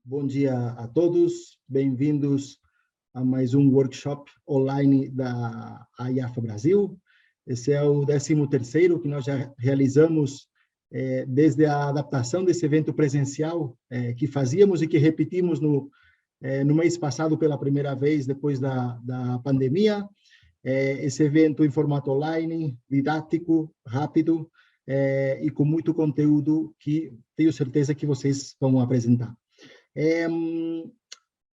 Bom dia a todos, bem-vindos a mais um workshop online da IAFA Brasil. Esse é o 13º que nós já realizamos desde a adaptação desse evento presencial que fazíamos e que repetimos no mês passado pela primeira vez depois da pandemia. Esse evento em formato online, didático, rápido e com muito conteúdo que tenho certeza que vocês vão apresentar.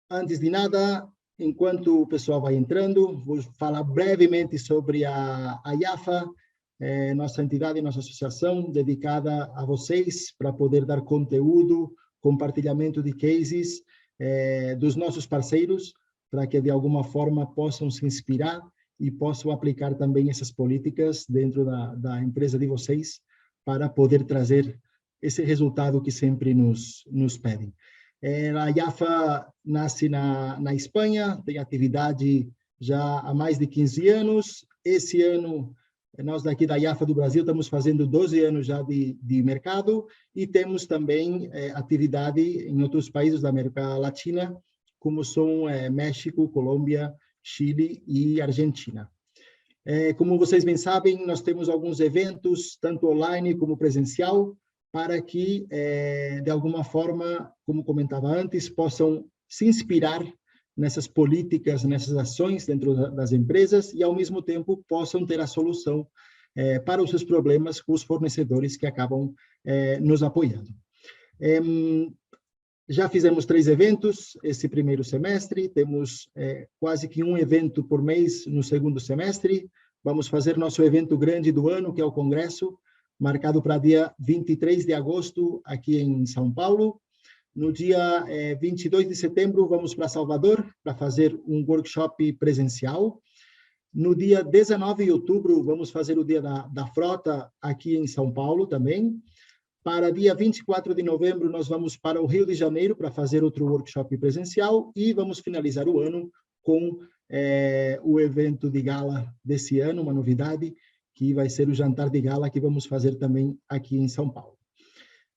Antes de nada, enquanto o pessoal vai entrando, vou falar brevemente sobre a IAFA, nossa entidade, nossa associação dedicada a vocês para poder dar conteúdo, compartilhamento de cases dos nossos parceiros, para que de alguma forma possam se inspirar e possam aplicar também essas políticas dentro da empresa de vocês para poder trazer esse resultado que sempre nos pedem. A IAFA nasce na Espanha, tem atividade já há mais de 15 anos. Esse ano, nós daqui da IAFA do Brasil estamos fazendo 12 anos já de mercado e temos também atividade em outros países da América Latina, como são México, Colômbia, Chile e Argentina. Como vocês bem sabem, nós temos alguns eventos, tanto online como presencial, para que, de alguma forma, como comentava antes, possam se inspirar nessas políticas, nessas ações dentro das empresas e, ao mesmo tempo, possam ter a solução para os seus problemas com os fornecedores que acabam nos apoiando. Já fizemos 3 eventos esse primeiro semestre, temos quase que um evento por mês no segundo semestre. Vamos fazer nosso evento grande do ano, que é o Congresso, marcado para dia 23 de agosto, aqui em São Paulo. No dia 22 de setembro, vamos para Salvador, para fazer um workshop presencial. No dia 19 de outubro, vamos fazer o Dia da Frota, aqui em São Paulo também. Para dia 24 de novembro, nós vamos para o Rio de Janeiro para fazer outro workshop presencial e vamos finalizar o ano com o evento de gala desse ano, uma novidade, que vai ser o jantar de gala que vamos fazer também aqui em São Paulo.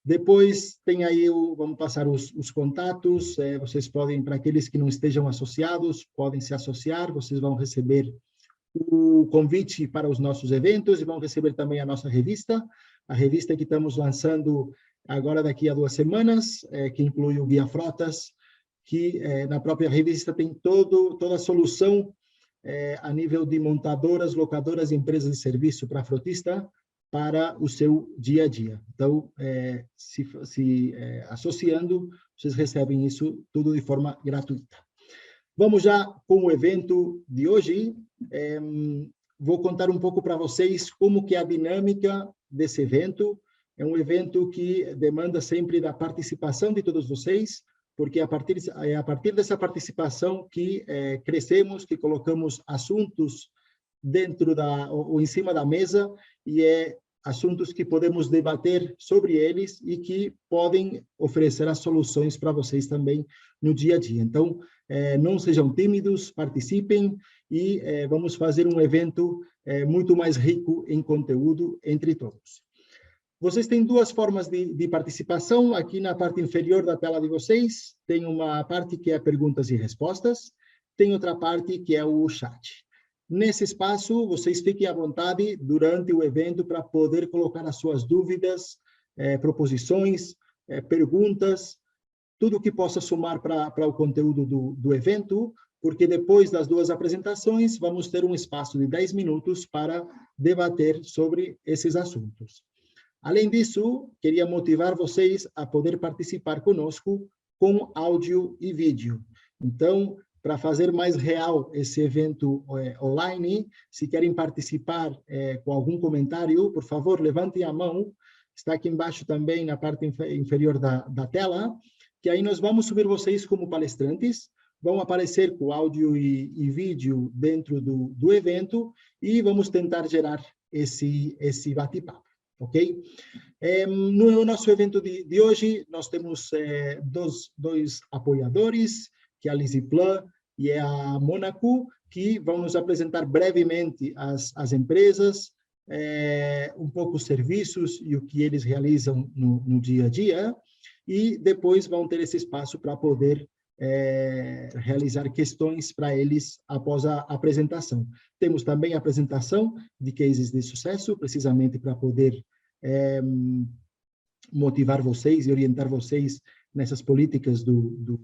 Depois tem aí, vamos passar os contatos, vocês podem, para aqueles que não estejam associados, podem se associar, vocês vão receber o convite para os nossos eventos e vão receber também a nossa revista, a revista que estamos lançando agora daqui a 2 semanas, que inclui o Guia Frotas, que na própria revista tem toda a solução a nível de montadoras, locadoras e empresas de serviço para frotista, para o seu dia a dia. Então, se associando, vocês recebem isso tudo de forma gratuita. Vamos já com o evento de hoje. Vou contar um pouco para vocês como que é a dinâmica desse evento. É um evento que demanda sempre da participação de todos vocês, porque é a partir dessa participação que crescemos, que colocamos assuntos dentro ou em cima da mesa, e assuntos que podemos debater sobre eles e que podem oferecer as soluções para vocês também no dia a dia. Então, não sejam tímidos, participem e vamos fazer um evento muito mais rico em conteúdo entre todos. Vocês têm 2 formas de participação. Aqui na parte inferior da tela de vocês, tem uma parte que é perguntas e respostas, tem outra parte que é o chat. Nesse espaço, vocês fiquem à vontade durante o evento para poder colocar as suas dúvidas, proposições, perguntas, tudo que possa somar para o conteúdo do evento, porque depois das 2 apresentações, vamos ter um espaço de 10 minutos para debater sobre esses assuntos. Além disso, queria motivar vocês a poder participar conosco com áudio e vídeo. Então, para fazer mais real esse evento online, se querem participar com algum comentário, por favor, levantem a mão. Está aqui embaixo também, na parte inferior da tela, que aí nós vamos subir vocês como palestrantes, vão aparecer com áudio e vídeo dentro do evento e vamos tentar gerar esse bate-papo. Ok? No nosso evento de hoje, nós temos dois apoiadores, que é a Lisiplan e é a Monaco, que vão nos apresentar brevemente as empresas, um pouco os serviços e o que eles realizam no dia a dia. e depois vão ter esse espaço para poder realizar questões para eles após a apresentação. Temos também a apresentação de cases de sucesso, precisamente para poder motivar vocês e orientar vocês nessas políticas do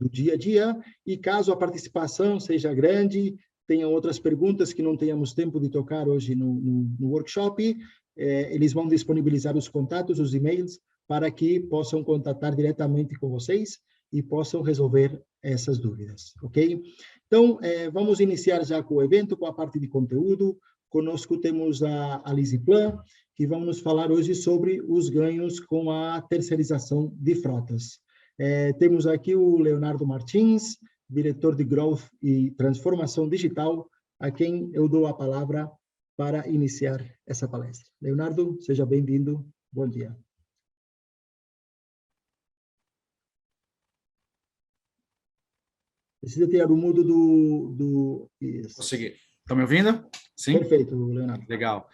dia a dia, e caso a participação seja grande, tenham outras perguntas que não tenhamos tempo de tocar hoje no workshop, eles vão disponibilizar os contatos, os e-mails, para que possam contatar diretamente com vocês e possam resolver essas dúvidas, ok? Então, vamos iniciar já com o evento, com a parte de conteúdo. Conosco temos a Lisiplan, que vamos nos falar hoje sobre os ganhos com a terceirização de frotas. Temos aqui o Leonardo Martins, diretor de Growth e Transformação Digital, a quem eu dou a palavra para iniciar essa palestra. Leonardo, seja bem-vindo. Bom dia. Precisa tirar o mudo do... Isso. Consegui. Estão me ouvindo? Sim? Perfeito, Leonardo. Legal.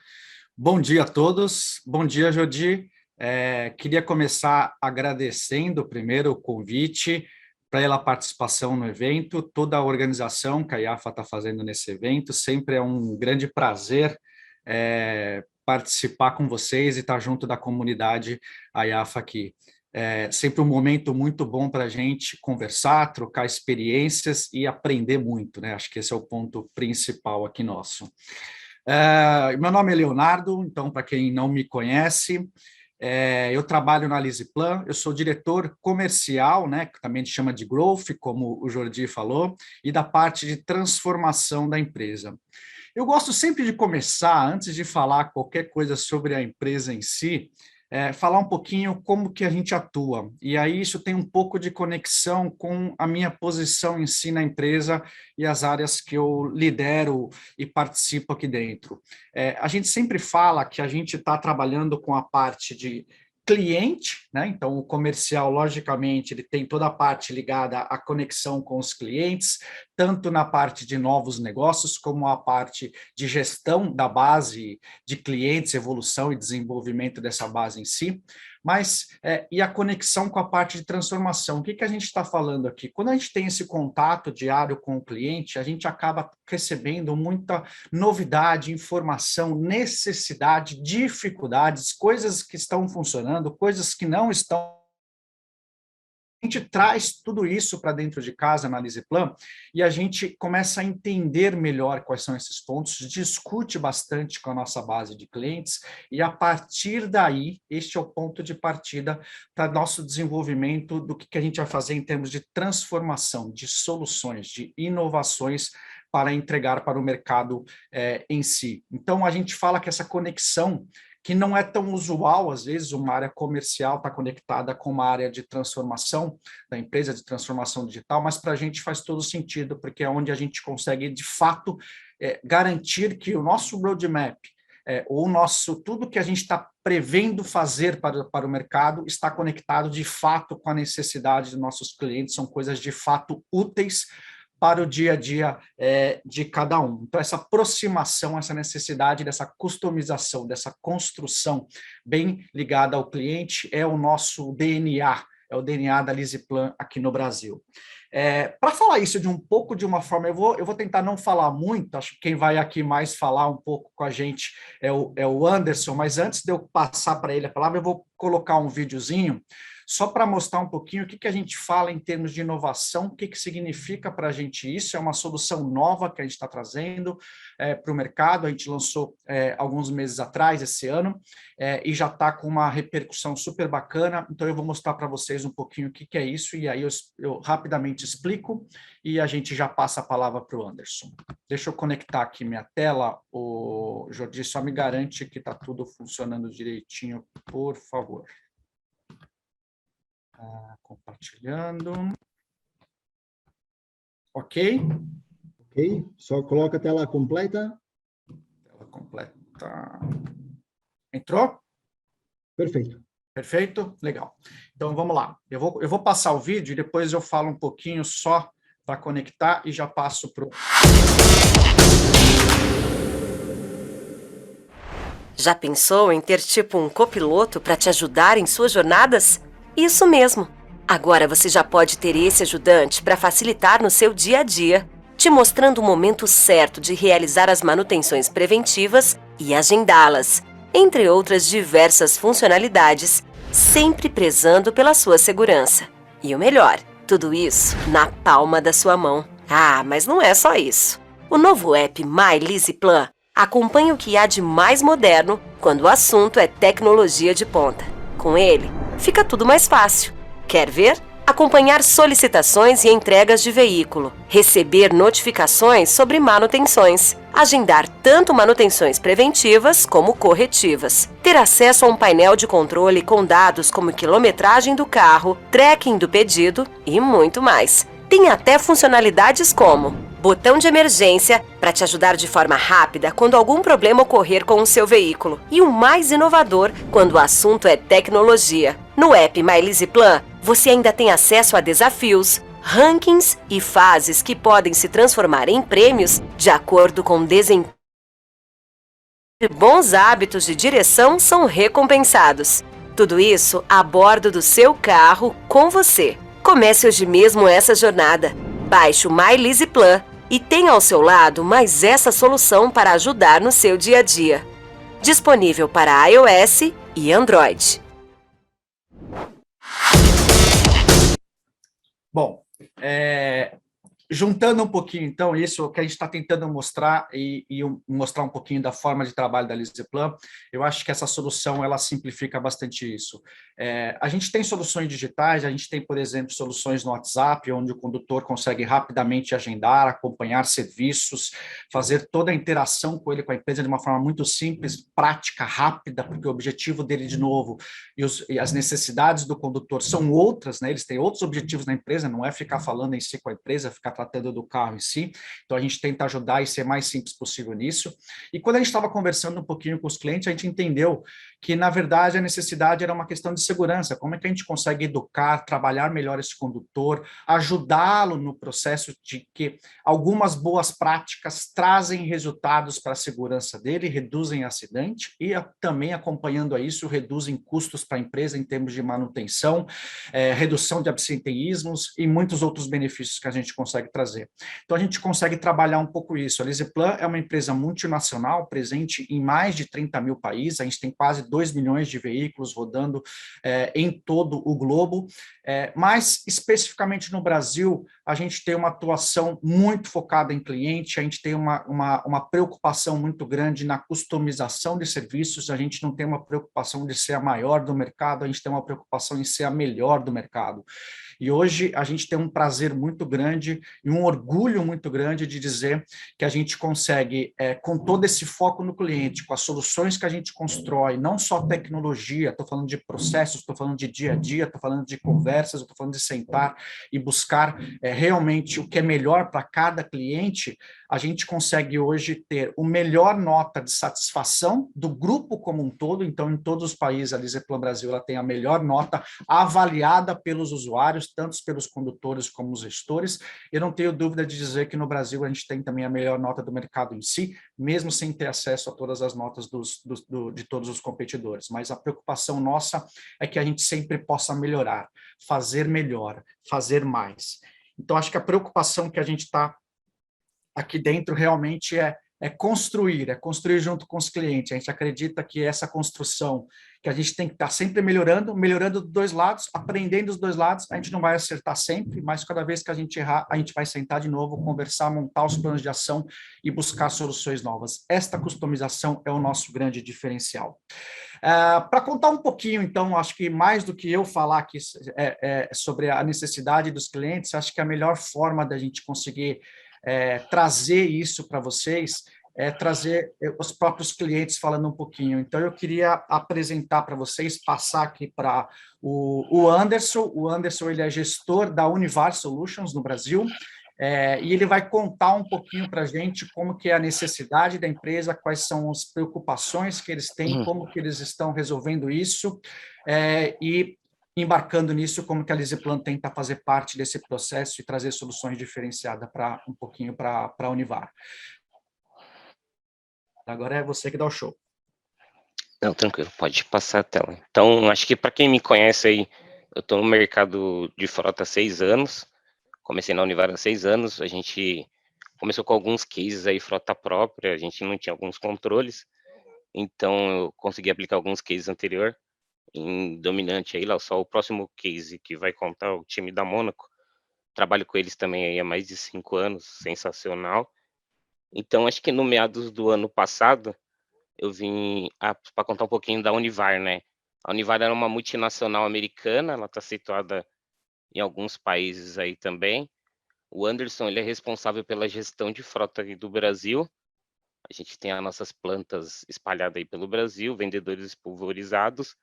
Bom dia a todos. Bom dia, Jodi. Queria começar agradecendo primeiro o convite pela participação no evento, toda a organização que a IAFA está fazendo nesse evento. Sempre é um grande prazer participar com vocês e estar junto da comunidade IAFA aqui. Sempre um momento muito bom para a gente conversar, trocar experiências e aprender muito, né? Acho que esse é o ponto principal aqui nosso. Meu nome é Leonardo, então, para quem não me conhece, eu trabalho na Lisiplan, eu sou diretor comercial, né, que também se chama de Growth, como o Jordi falou, e da parte de transformação da empresa. Eu gosto sempre de começar, antes de falar qualquer coisa sobre a empresa em si, falar um pouquinho como que a gente atua. E aí isso tem um pouco de conexão com a minha posição em si na empresa e as áreas que eu lidero e participo aqui dentro. A gente sempre fala que a gente está trabalhando com a parte de cliente, né? Então o comercial, logicamente, ele tem toda a parte ligada à conexão com os clientes, tanto na parte de novos negócios, como a parte de gestão da base de clientes, evolução e desenvolvimento dessa base em si, mas e a conexão com a parte de transformação. O que a gente está falando aqui? Quando a gente tem esse contato diário com o cliente, a gente acaba recebendo muita novidade, informação, necessidade, dificuldades, coisas que estão funcionando, coisas que não estão. A gente traz tudo isso para dentro de casa na Lisiplan e a gente começa a entender melhor quais são esses pontos, discute bastante com a nossa base de clientes e, a partir daí, este é o ponto de partida para nosso desenvolvimento do que a gente vai fazer em termos de transformação, de soluções, de inovações para entregar para o mercado em si. Então, a gente fala que essa conexão, que não é tão usual, às vezes, uma área comercial está conectada com uma área de transformação, da empresa de transformação digital, mas para a gente faz todo sentido, porque é onde a gente consegue, de fato, garantir que o nosso roadmap, ou tudo que a gente está prevendo fazer para o mercado está conectado, de fato, com a necessidade dos nossos clientes, são coisas, de fato, úteis para o dia a dia de cada um. Então, essa aproximação, essa necessidade dessa customização, dessa construção bem ligada ao cliente é o nosso DNA, é o DNA da Lisiplan aqui no Brasil. Para falar isso de uma forma, eu vou tentar não falar muito, acho que quem vai aqui mais falar um pouco com a gente é o Anderson, mas antes de eu passar para ele a palavra, eu vou colocar um videozinho só para mostrar um pouquinho o que a gente fala em termos de inovação, o que significa para a gente isso. É uma solução nova que a gente está trazendo para o mercado, a gente lançou alguns meses atrás, esse ano, e já está com uma repercussão super bacana, então eu vou mostrar para vocês um pouquinho o que é isso, e aí eu rapidamente explico, e a gente já passa a palavra para o Anderson. Deixa eu conectar aqui minha tela, o Jordi só me garante que está tudo funcionando direitinho, por favor. Compartilhando. Ok? Ok, só coloca a tela completa. Tela completa. Entrou? Perfeito. Perfeito? Legal. Então, vamos lá. Eu vou passar o vídeo e depois eu falo um pouquinho só para conectar e já passo para o... Já pensou em ter tipo um copiloto para te ajudar em suas jornadas? Isso mesmo! Agora você já pode ter esse ajudante para facilitar no seu dia a dia, te mostrando o momento certo de realizar as manutenções preventivas e agendá-las, entre outras diversas funcionalidades, sempre prezando pela sua segurança. E o melhor, tudo isso na palma da sua mão. Ah, mas não é só isso. O novo app My Leaseplan acompanha o que há de mais moderno quando o assunto é tecnologia de ponta. Com ele, fica tudo mais fácil. Quer ver? Acompanhar solicitações e entregas de veículo, receber notificações sobre manutenções, agendar tanto manutenções preventivas como corretivas, ter acesso a um painel de controle com dados como quilometragem do carro, tracking do pedido e muito mais. Tem até funcionalidades como botão de emergência para te ajudar de forma rápida quando algum problema ocorrer com o seu veículo. E o mais inovador quando o assunto é tecnologia. No app My Leaseplan, você ainda tem acesso a desafios, rankings e fases que podem se transformar em prêmios de acordo com o desempenho. Bons hábitos de direção são recompensados. Tudo isso a bordo do seu carro com você. Comece hoje mesmo essa jornada. Baixe o My Leaseplan e tenha ao seu lado mais essa solução para ajudar no seu dia a dia. Disponível para iOS e Android. Bom, juntando um pouquinho, então, isso que a gente está tentando mostrar e mostrar um pouquinho da forma de trabalho da Leaseplan, eu acho que essa solução, ela simplifica bastante isso. A gente tem soluções digitais, a gente tem, por exemplo, soluções no WhatsApp, onde o condutor consegue rapidamente agendar, acompanhar serviços, fazer toda a interação com ele, com a empresa, de uma forma muito simples, prática, rápida, porque o objetivo dele, de novo, e as necessidades do condutor são outras, né? Eles têm outros objetivos na empresa, não é ficar falando em si com a empresa, ficar tratando do carro em si, então a gente tenta ajudar e ser mais simples possível nisso. E quando a gente estava conversando um pouquinho com os clientes, a gente entendeu que, na verdade, a necessidade era uma questão de segurança, como é que a gente consegue educar, trabalhar melhor esse condutor, ajudá-lo no processo de que algumas boas práticas trazem resultados para a segurança dele, reduzem acidente e também, acompanhando a isso, reduzem custos para a empresa em termos de manutenção, redução de absenteísmos e muitos outros benefícios que a gente consegue trazer. Então, a gente consegue trabalhar um pouco isso. A Leaseplan é uma empresa multinacional, presente em mais de 30 mil países, a gente tem quase 2 milhões de veículos rodando em todo o globo, mas especificamente no Brasil, a gente tem uma atuação muito focada em cliente, a gente tem uma preocupação muito grande na customização de serviços, a gente não tem uma preocupação de ser a maior do mercado, a gente tem uma preocupação em ser a melhor do mercado. E hoje a gente tem um prazer muito grande e um orgulho muito grande de dizer que a gente consegue, com todo esse foco no cliente, com as soluções que a gente constrói, não só tecnologia, estou falando de processos, estou falando de dia a dia, estou falando de conversas, estou falando de sentar e buscar realmente o que é melhor para cada cliente, a gente consegue hoje ter o melhor nota de satisfação do grupo como um todo. Então, em todos os países, a Leaseplan Brasil ela tem a melhor nota avaliada pelos usuários, tanto pelos condutores como os gestores. Eu não tenho dúvida de dizer que no Brasil a gente tem também a melhor nota do mercado em si, mesmo sem ter acesso a todas as notas de todos os competidores. Mas a preocupação nossa é que a gente sempre possa melhorar, fazer melhor, fazer mais. Então, acho que a preocupação que a gente está aqui dentro realmente é construir junto com os clientes. A gente acredita que essa construção, que a gente tem que estar sempre melhorando dos dois lados, aprendendo dos dois lados, a gente não vai acertar sempre, mas cada vez que a gente errar, a gente vai sentar de novo, conversar, montar os planos de ação e buscar soluções novas. Esta customização é o nosso grande diferencial. Para contar um pouquinho, então, acho que mais do que eu falar aqui sobre a necessidade dos clientes, acho que a melhor forma da gente conseguir trazer isso para vocês, trazer os próprios clientes falando um pouquinho. Então, eu queria apresentar para vocês, passar aqui para o Anderson. O Anderson, ele é gestor da Univar Solutions no Brasil, e ele vai contar um pouquinho para a gente como que é a necessidade da empresa, quais são as preocupações que eles têm, como que eles estão resolvendo isso, e embarcando nisso, como que a Leaseplan tenta fazer parte desse processo e trazer soluções diferenciadas para um pouquinho para a Univar. Agora é você que dá o show. Não, tranquilo, pode passar a tela. Então, acho que para quem me conhece aí, eu estou no mercado de frota há 6 anos, comecei na Univar há 6 anos, a gente começou com alguns cases aí, frota própria, a gente não tinha alguns controles, então eu consegui aplicar alguns cases anterior em dominante aí, lá, só o próximo case que vai contar o time da Mônaco, trabalho com eles também aí há mais de 5 anos, sensacional. Então, acho que no meados do ano passado, eu vim para contar um pouquinho da Univar, né? A Univar era uma multinacional americana, ela está situada em alguns países aí também. O Anderson, ele é responsável pela gestão de frota aí do Brasil. A gente tem as nossas plantas espalhadas aí pelo Brasil, vendedores pulverizados.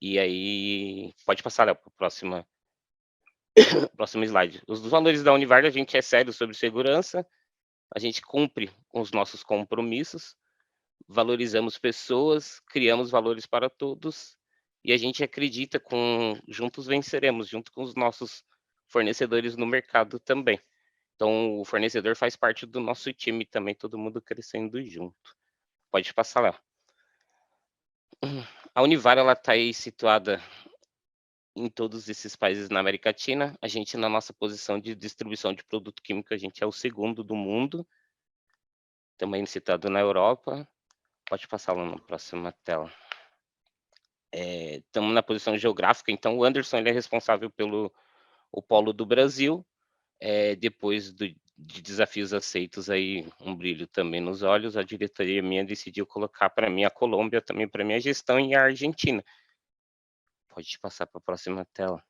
E aí, pode passar, Léo, para o próximo slide. Os valores da Univar, a gente é sério sobre segurança, a gente cumpre com os nossos compromissos, valorizamos pessoas, criamos valores para todos e a gente acredita juntos venceremos, junto com os nossos fornecedores no mercado também. Então, o fornecedor faz parte do nosso time também, todo mundo crescendo junto. Pode passar lá. A Univar, ela está aí situada em todos esses países na América Latina. A gente, na nossa posição de distribuição de produto químico, a gente é o segundo do mundo, também citado na Europa. Pode passar lá na próxima tela. Estamos na posição geográfica, então o Anderson, ele é responsável pelo o polo do Brasil, depois de desafios aceitos aí, um brilho também nos olhos, a diretoria minha decidiu colocar para mim a Colômbia também para minha gestão e a Argentina. Pode passar para a próxima tela.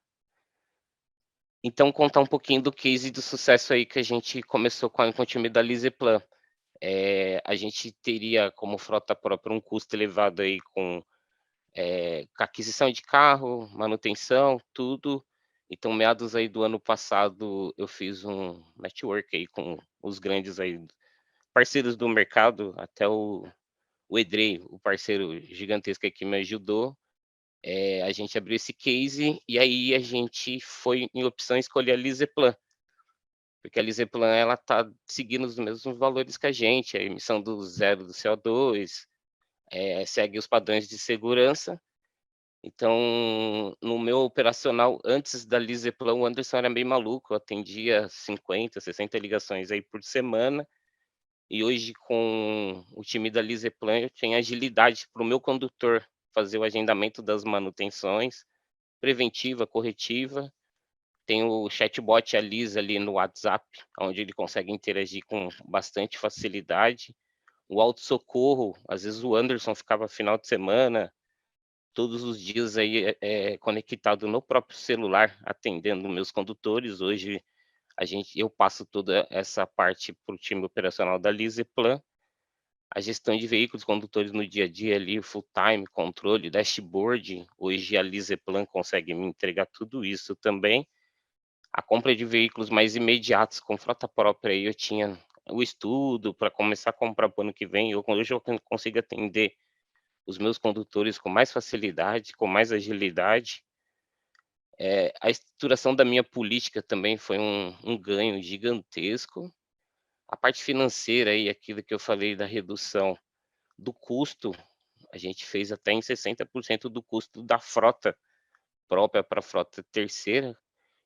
Então, contar um pouquinho do case do sucesso aí que a gente começou com o time da Liseplan. A gente teria como frota própria um custo elevado aí com aquisição de carro, manutenção, tudo. Então, meados aí do ano passado, eu fiz um network aí com os grandes aí, parceiros do mercado, até o Edrei, o parceiro gigantesco aí que me ajudou. A gente abriu esse case e aí a gente foi em opção escolher a Liseplan, porque a Liseplan, ela tá seguindo os mesmos valores que a gente, a emissão do zero do CO2, segue os padrões de segurança. Então, no meu operacional, antes da Liseplan, o Anderson era bem maluco, eu atendia 50, 60 ligações aí por semana, e hoje com o time da Liseplan, eu tenho agilidade para o meu condutor fazer o agendamento das manutenções, preventiva, corretiva. Tem o chatbot a Liz ali no WhatsApp, onde ele consegue interagir com bastante facilidade. O auto-socorro, às vezes o Anderson ficava final de semana, todos os dias aí conectado no próprio celular, atendendo meus condutores. Hoje eu passo toda essa parte para o time operacional da Liseplan. A gestão de veículos condutores no dia a dia ali, o full time, controle, dashboard. Hoje a Liseplan consegue me entregar tudo isso também. A compra de veículos mais imediatos com frota própria, aí eu tinha o estudo para começar a comprar para o ano que vem. Hoje eu consigo atender os meus condutores com mais facilidade, com mais agilidade. A estruturação da minha política também foi um ganho gigantesco. A parte financeira aí, aquilo que eu falei da redução do custo, a gente fez até em 60% do custo da frota própria para a frota terceira,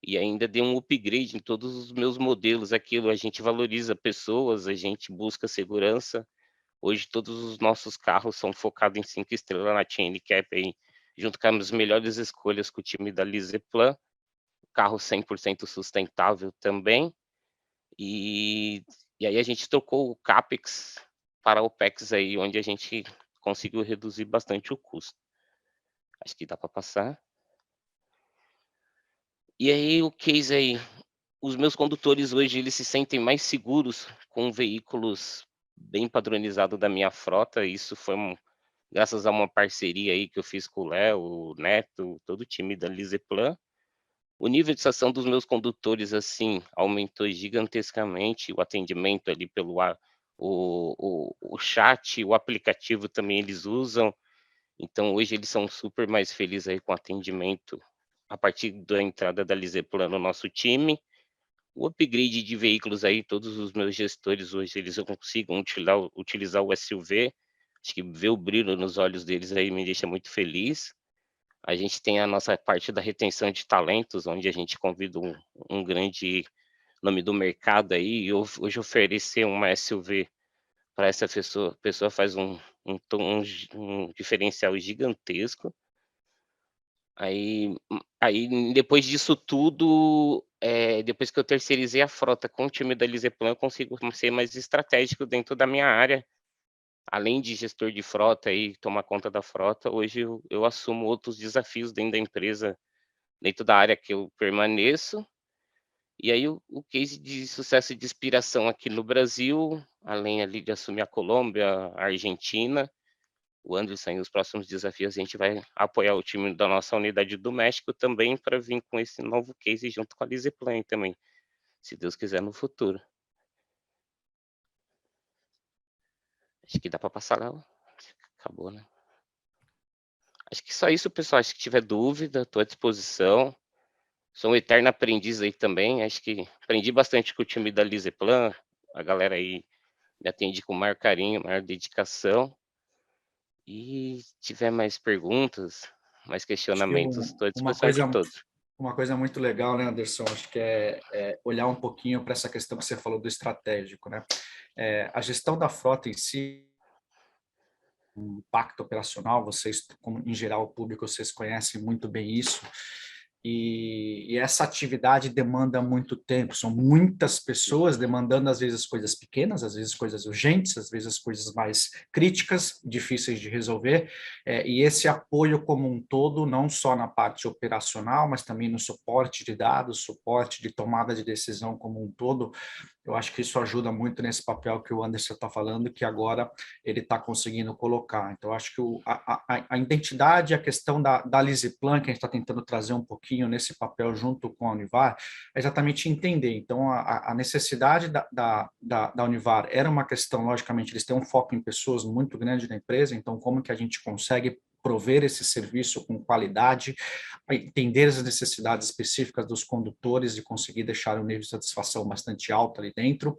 e ainda deu um upgrade em todos os meus modelos. Aquilo, a gente valoriza pessoas, a gente busca segurança. Hoje todos os nossos carros são focados em 5 estrelas na Chaincap, aí, junto com as melhores escolhas com o time da Liseplan, carro 100% sustentável também, e aí a gente trocou o CAPEX para o OPEX aí, onde a gente conseguiu reduzir bastante o custo. Acho que dá para passar. E aí o case aí, os meus condutores hoje, eles se sentem mais seguros com veículos bem padronizados da minha frota. Isso foi graças a uma parceria aí que eu fiz com o Léo, o Neto, todo o time da Liseplan. O nível de satisfação dos meus condutores, assim, aumentou gigantescamente. O atendimento ali pelo o chat, o aplicativo também eles usam. Então, hoje eles são super mais felizes aí com o atendimento a partir da entrada da Liseplan no nosso time. O upgrade de veículos aí, todos os meus gestores hoje, eles consigam utilizar o SUV. Acho que ver o brilho nos olhos deles aí me deixa muito feliz. A gente tem a nossa parte da retenção de talentos, onde a gente convida um grande nome do mercado aí, e hoje oferecer uma SUV para essa pessoa faz um diferencial gigantesco. Aí depois disso tudo, depois que eu terceirizei a frota com o time da Liseplan, eu consigo ser mais estratégico dentro da minha área. Além de gestor de frota e tomar conta da frota, hoje eu assumo outros desafios dentro da empresa, dentro da área que eu permaneço. E aí o case de sucesso e de inspiração aqui no Brasil, além ali de assumir a Colômbia, a Argentina, o Anderson e os próximos desafios, a gente vai apoiar o time da nossa unidade do México também para vir com esse novo case junto com a Liseplan também, se Deus quiser no futuro. Acho que dá para passar lá. Acabou, né? Acho que só isso, pessoal. Acho que tiver dúvida, estou à disposição. Sou um eterno aprendiz aí também. Acho que aprendi bastante com o time da Liseplan. A galera aí me atende com maior carinho, maior dedicação. E tiver mais perguntas, mais questionamentos, estou à disposição de todos. Uma coisa muito legal, né, Anderson? Acho que é olhar um pouquinho para essa questão que você falou do estratégico, né? A gestão da frota em si, o impacto operacional, vocês, como em geral o público, vocês conhecem muito bem isso. E essa atividade demanda muito tempo, são muitas pessoas demandando às vezes coisas pequenas, às vezes coisas urgentes, às vezes coisas mais críticas, difíceis de resolver, e esse apoio como um todo, não só na parte operacional, mas também no suporte de dados, suporte de tomada de decisão como um todo. Eu acho que isso ajuda muito nesse papel que o Anderson está falando, que agora ele está conseguindo colocar. Então, acho que a identidade, a questão da Liseplan, que a gente está tentando trazer um pouquinho nesse papel junto com a Univar, é exatamente entender. Então, a necessidade da Univar era uma questão, logicamente, eles têm um foco em pessoas muito grande na empresa, então como que a gente consegue prover esse serviço com qualidade, entender as necessidades específicas dos condutores e conseguir deixar um nível de satisfação bastante alto ali dentro,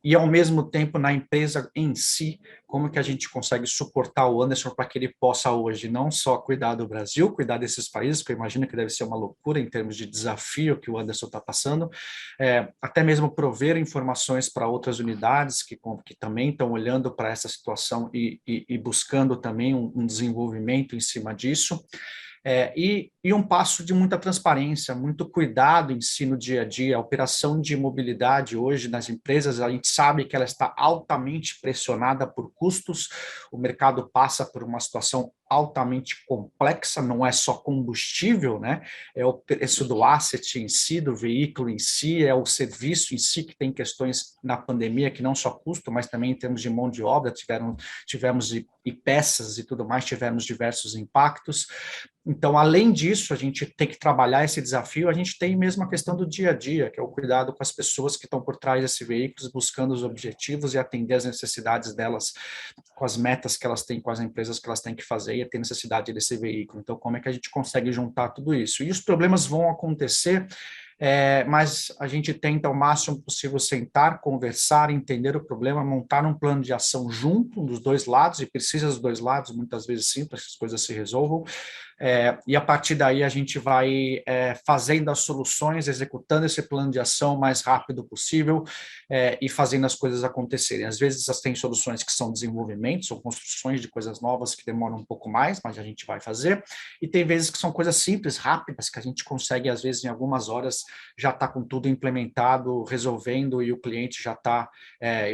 e ao mesmo tempo na empresa em si, como que a gente consegue suportar o Anderson para que ele possa hoje não só cuidar do Brasil, cuidar desses países, que eu imagino que deve ser uma loucura em termos de desafio que o Anderson está passando, até mesmo prover informações para outras unidades que também estão olhando para essa situação e buscando também um desenvolvimento em cima disso. E um passo de muita transparência, muito cuidado em si no dia a dia. A operação de mobilidade hoje nas empresas, a gente sabe que ela está altamente pressionada por custos, o mercado passa por uma situação altamente complexa, não é só combustível, né? É o preço do asset em si, do veículo em si, é o serviço em si, que tem questões na pandemia que não só custo, mas também em termos de mão de obra, tivemos e peças e tudo mais, tivemos diversos impactos. Então, além disso, a gente tem que trabalhar esse desafio, a gente tem mesmo a questão do dia a dia, que é o cuidado com as pessoas que estão por trás desse veículo, buscando os objetivos e atender as necessidades delas, com as metas que elas têm, com as empresas que elas têm que fazer e ter necessidade desse veículo. Então, como é que a gente consegue juntar tudo isso? E os problemas vão acontecer, mas a gente tenta ao máximo possível sentar, conversar, entender o problema, montar um plano de ação junto dos dois lados, e precisa dos dois lados, muitas vezes sim, para que as coisas se resolvam, e a partir daí a gente vai fazendo as soluções, executando esse plano de ação o mais rápido possível e fazendo as coisas acontecerem. Às vezes tem soluções que são desenvolvimentos ou construções de coisas novas que demoram um pouco mais, mas a gente vai fazer, e tem vezes que são coisas simples, rápidas, que a gente consegue, às vezes, em algumas horas, já está com tudo implementado, resolvendo, e o cliente já está,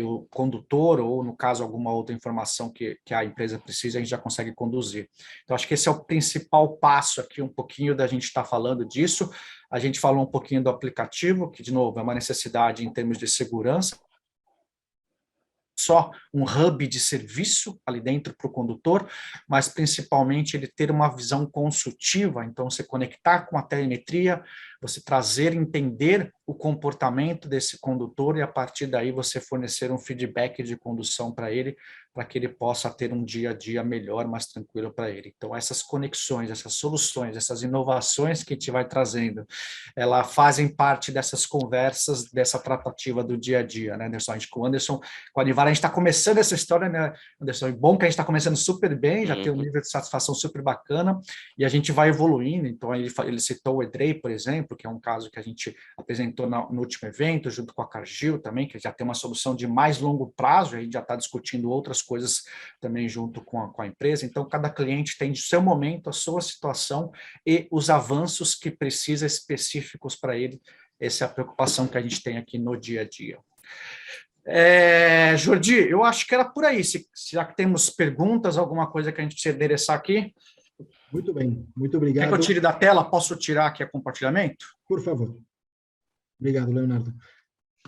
o condutor, ou no caso alguma outra informação que a empresa precisa, a gente já consegue conduzir. Então, acho que esse é o principal passo aqui, um pouquinho da gente estar falando disso. A gente falou um pouquinho do aplicativo, que, de novo, é uma necessidade em termos de segurança, só um hub de serviço ali dentro para o condutor, mas principalmente ele ter uma visão consultiva, então você conectar com a telemetria, você trazer, entender o comportamento desse condutor e, a partir daí, você fornecer um feedback de condução para ele, para que ele possa ter um dia a dia melhor, mais tranquilo para ele. Então, essas conexões, essas soluções, essas inovações que a gente vai trazendo, elas fazem parte dessas conversas, dessa tratativa do dia a dia, né, Anderson? A gente, com o Anderson, com a Univara, a gente está começando essa história, né, Anderson? É bom que a gente está começando super bem, já tem um nível de satisfação super bacana, e a gente vai evoluindo. Então, ele citou o Edrei, por exemplo, que é um caso que a gente apresentou no último evento, junto com a Cargill também, que já tem uma solução de mais longo prazo, a gente já está discutindo outras coisas também junto com a empresa. Então, cada cliente tem o seu momento, a sua situação e os avanços que precisa específicos para ele. Essa é a preocupação que a gente tem aqui no dia a dia. Jordi, eu acho que era por aí. Já que temos perguntas, alguma coisa que a gente precisa endereçar aqui? Muito bem, muito obrigado. Quer que eu tire da tela? Posso tirar aqui o compartilhamento? Por favor. Obrigado, Leonardo.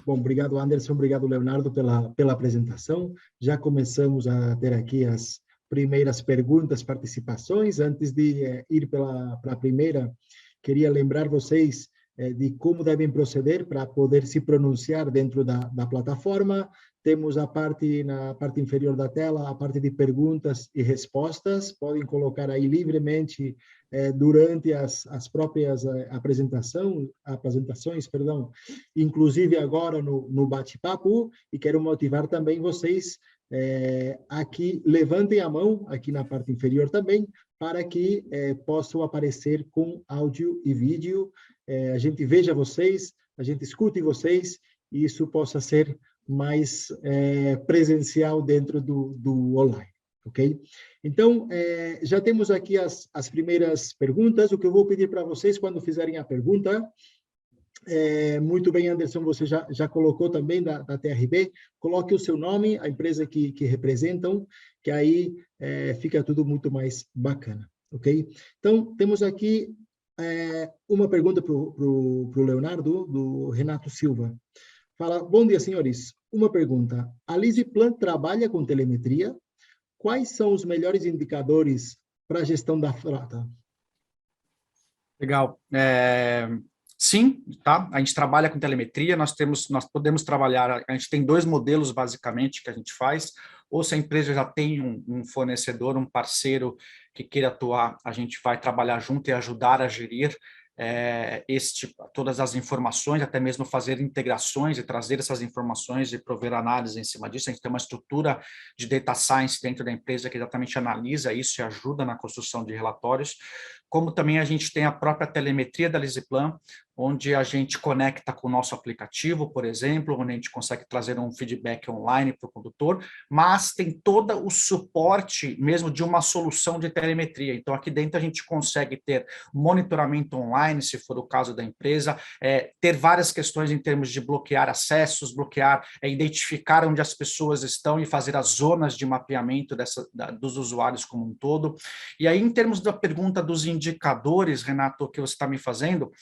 Bom, obrigado, Anderson, obrigado, Leonardo, pela apresentação. Já começamos a ter aqui as primeiras perguntas, participações. Antes de ir para a primeira, queria lembrar vocês de como devem proceder para poder se pronunciar dentro da plataforma. Temos na parte inferior da tela, a parte de perguntas e respostas. Podem colocar aí livremente durante as próprias apresentações, inclusive agora no bate-papo, e quero motivar também vocês aqui, levantem a mão, aqui na parte inferior também, para que possam aparecer com áudio e vídeo, a gente veja vocês, a gente escute vocês, e isso possa ser mais presencial dentro do online, ok? Então, já temos aqui as primeiras perguntas. O que eu vou pedir para vocês, quando fizerem a pergunta, muito bem, Anderson, você já colocou também da TRB, coloque o seu nome, a empresa que representam, que aí fica tudo muito mais bacana, ok? Então, temos aqui uma pergunta para o Leonardo, do Renato Silva. Fala, bom dia, senhores. Uma pergunta. A Lisiplan trabalha com telemetria? Quais são os melhores indicadores para a gestão da frota? Legal. Sim, tá? A gente trabalha com telemetria, nós podemos trabalhar, a gente tem 2 modelos, basicamente, que a gente faz. Ou se a empresa já tem um fornecedor, um parceiro que queira atuar, a gente vai trabalhar junto e ajudar a gerir todas as informações, até mesmo fazer integrações e trazer essas informações e prover análise em cima disso. A gente tem uma estrutura de data science dentro da empresa que exatamente analisa isso e ajuda na construção de relatórios, como também a gente tem a própria telemetria da Lisiplan, onde a gente conecta com o nosso aplicativo, por exemplo, onde a gente consegue trazer um feedback online para o condutor, mas tem todo o suporte mesmo de uma solução de telemetria. Então, aqui dentro a gente consegue ter monitoramento online, se for o caso da empresa, ter várias questões em termos de bloquear acessos, identificar onde as pessoas estão e fazer as zonas de mapeamento dos usuários como um todo. E aí, em termos da pergunta dos indicadores, Renato, que você está me fazendo,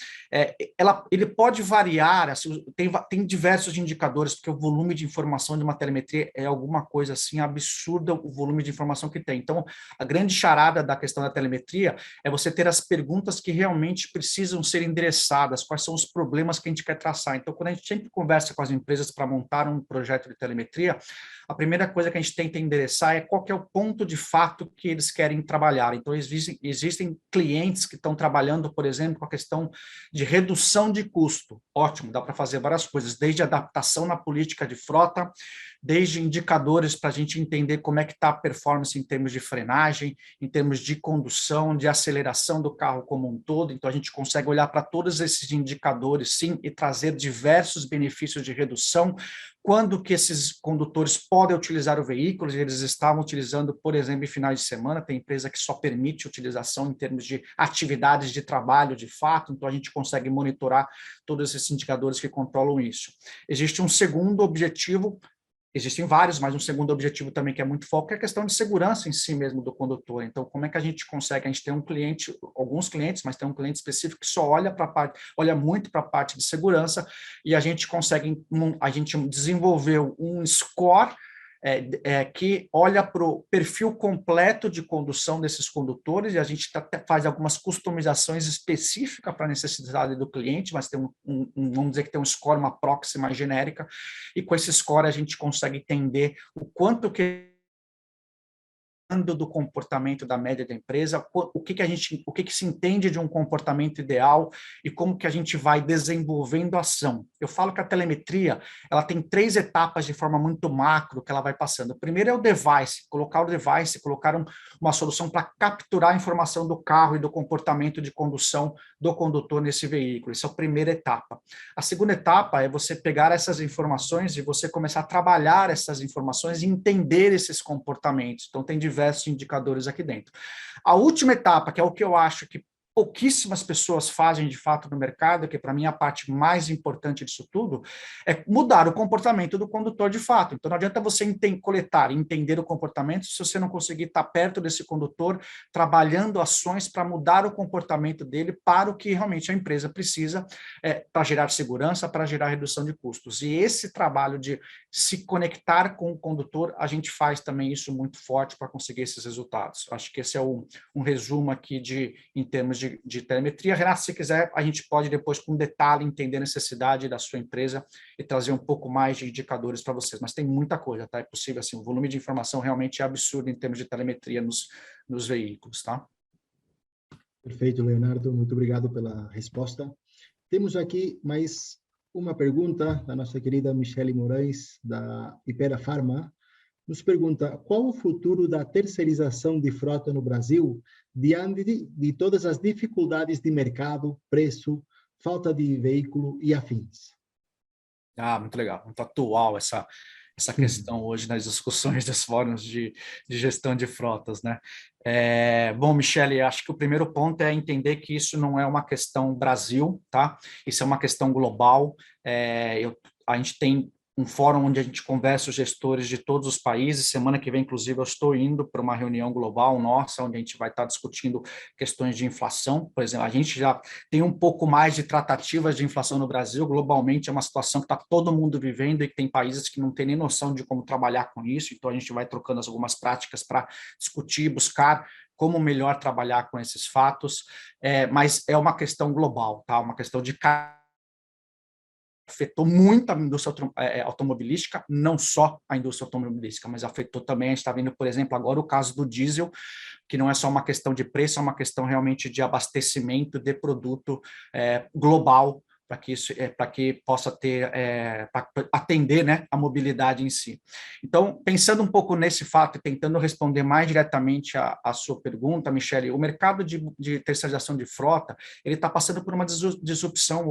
ele pode variar, assim, tem diversos indicadores, porque o volume de informação de uma telemetria é alguma coisa assim absurda, o volume de informação que tem. Então, a grande charada da questão da telemetria é você ter as perguntas que realmente precisam ser endereçadas, quais são os problemas que a gente quer traçar. Então, quando a gente sempre conversa com as empresas para montar um projeto de telemetria, a primeira coisa que a gente tenta endereçar é qual que é o ponto de fato que eles querem trabalhar. Então, existem clientes que estão trabalhando, por exemplo, com a questão de redução de custo. Ótimo, dá para fazer várias coisas, desde adaptação na política de frota, desde indicadores para a gente entender como é que está a performance em termos de frenagem, em termos de condução, de aceleração do carro como um todo. Então, a gente consegue olhar para todos esses indicadores, sim, e trazer diversos benefícios de redução. Quando que esses condutores podem utilizar o veículo, eles estavam utilizando, por exemplo, em finais de semana, tem empresa que só permite utilização em termos de atividades de trabalho, de fato, então a gente consegue monitorar todos esses indicadores que controlam isso. Existe um segundo objetivo, existem vários, mas um segundo objetivo também que é muito foco é a questão de segurança em si mesmo do condutor. Então, como é que a gente consegue? A gente tem um cliente, alguns clientes, mas tem um cliente específico que só olha muito para a parte de segurança, e a gente consegue, a gente desenvolveu um score que olha para o perfil completo de condução desses condutores, e a gente faz algumas customizações específicas para a necessidade do cliente, mas tem vamos dizer que tem um score, uma proxy mais genérica, e com esse score a gente consegue entender o quanto que do comportamento da média da empresa, o que se entende de um comportamento ideal e como que a gente vai desenvolvendo a ação. Eu falo que a telemetria, ela tem 3 etapas de forma muito macro que ela vai passando. O primeiro é o device, colocar uma solução para capturar a informação do carro e do comportamento de condução do condutor nesse veículo. Essa é a primeira etapa. A segunda etapa é você pegar essas informações e você começar a trabalhar essas informações e entender esses comportamentos. Então, tem diversos indicadores aqui dentro. A última etapa, que é o que eu acho que pouquíssimas pessoas fazem de fato no mercado, que para mim é a parte mais importante disso tudo, é mudar o comportamento do condutor de fato. Então não adianta você coletar e entender o comportamento se você não conseguir estar perto desse condutor, trabalhando ações para mudar o comportamento dele para o que realmente a empresa precisa, para gerar segurança, para gerar redução de custos. E esse trabalho de se conectar com o condutor, a gente faz também isso muito forte para conseguir esses resultados. Acho que esse é um resumo aqui em termos de telemetria. Renato, se quiser, a gente pode depois, com detalhe, entender a necessidade da sua empresa e trazer um pouco mais de indicadores para vocês. Mas tem muita coisa, tá? É possível, assim, o volume de informação realmente é absurdo em termos de telemetria nos veículos, tá? Perfeito, Leonardo. Muito obrigado pela resposta. Temos aqui mais uma pergunta da nossa querida Michele Moraes, da Hypera Pharma. Nos pergunta: qual o futuro da terceirização de frota no Brasil diante de todas as dificuldades de mercado, preço, falta de veículo e afins? Muito legal, muito atual essa questão hoje nas discussões dos fóruns de gestão de frotas, né? Bom, Michele, acho que o primeiro ponto é entender que isso não é uma questão Brasil, tá? Isso é uma questão global. A gente tem um fórum onde a gente conversa os gestores de todos os países. Semana que vem, inclusive, eu estou indo para uma reunião global nossa, onde a gente vai estar discutindo questões de inflação. Por exemplo, a gente já tem um pouco mais de tratativas de inflação no Brasil. Globalmente, é uma situação que está todo mundo vivendo e que tem países que não têm nem noção de como trabalhar com isso. Então, a gente vai trocando algumas práticas para discutir, buscar como melhor trabalhar com esses fatos. Mas é uma questão global, tá? Uma questão de afetou muito a indústria automobilística, não só a indústria automobilística, mas afetou também, a gente está vendo, por exemplo, agora o caso do diesel, que não é só uma questão de preço, é uma questão realmente de abastecimento de produto global, para que possa ter, para atender, né, a mobilidade em si. Então, pensando um pouco nesse fato e tentando responder mais diretamente a sua pergunta, Michele, o mercado de terceirização de frota, ele está passando por uma disrupção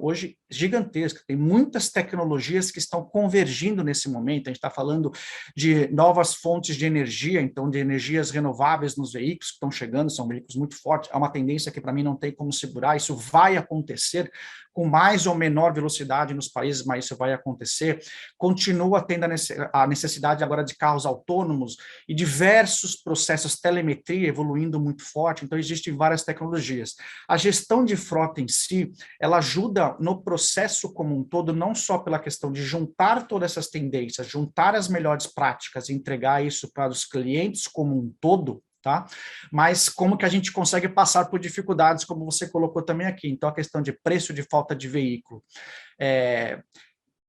hoje gigantesca. Tem muitas tecnologias que estão convergindo nesse momento. A gente está falando de novas fontes de energia, então de energias renováveis nos veículos que estão chegando, são veículos muito fortes. É uma tendência que para mim não tem como segurar, isso vai acontecer com mais ou menor velocidade nos países, mas isso vai acontecer. Continua tendo a necessidade agora de carros autônomos e diversos processos telemetria evoluindo muito forte, então existem várias tecnologias. A gestão de frota em si, ela ajuda no processo como um todo, não só pela questão de juntar todas essas tendências, juntar as melhores práticas e entregar isso para os clientes como um todo, tá? Mas como que a gente consegue passar por dificuldades, como você colocou também aqui. Então, a questão de preço de falta de veículo.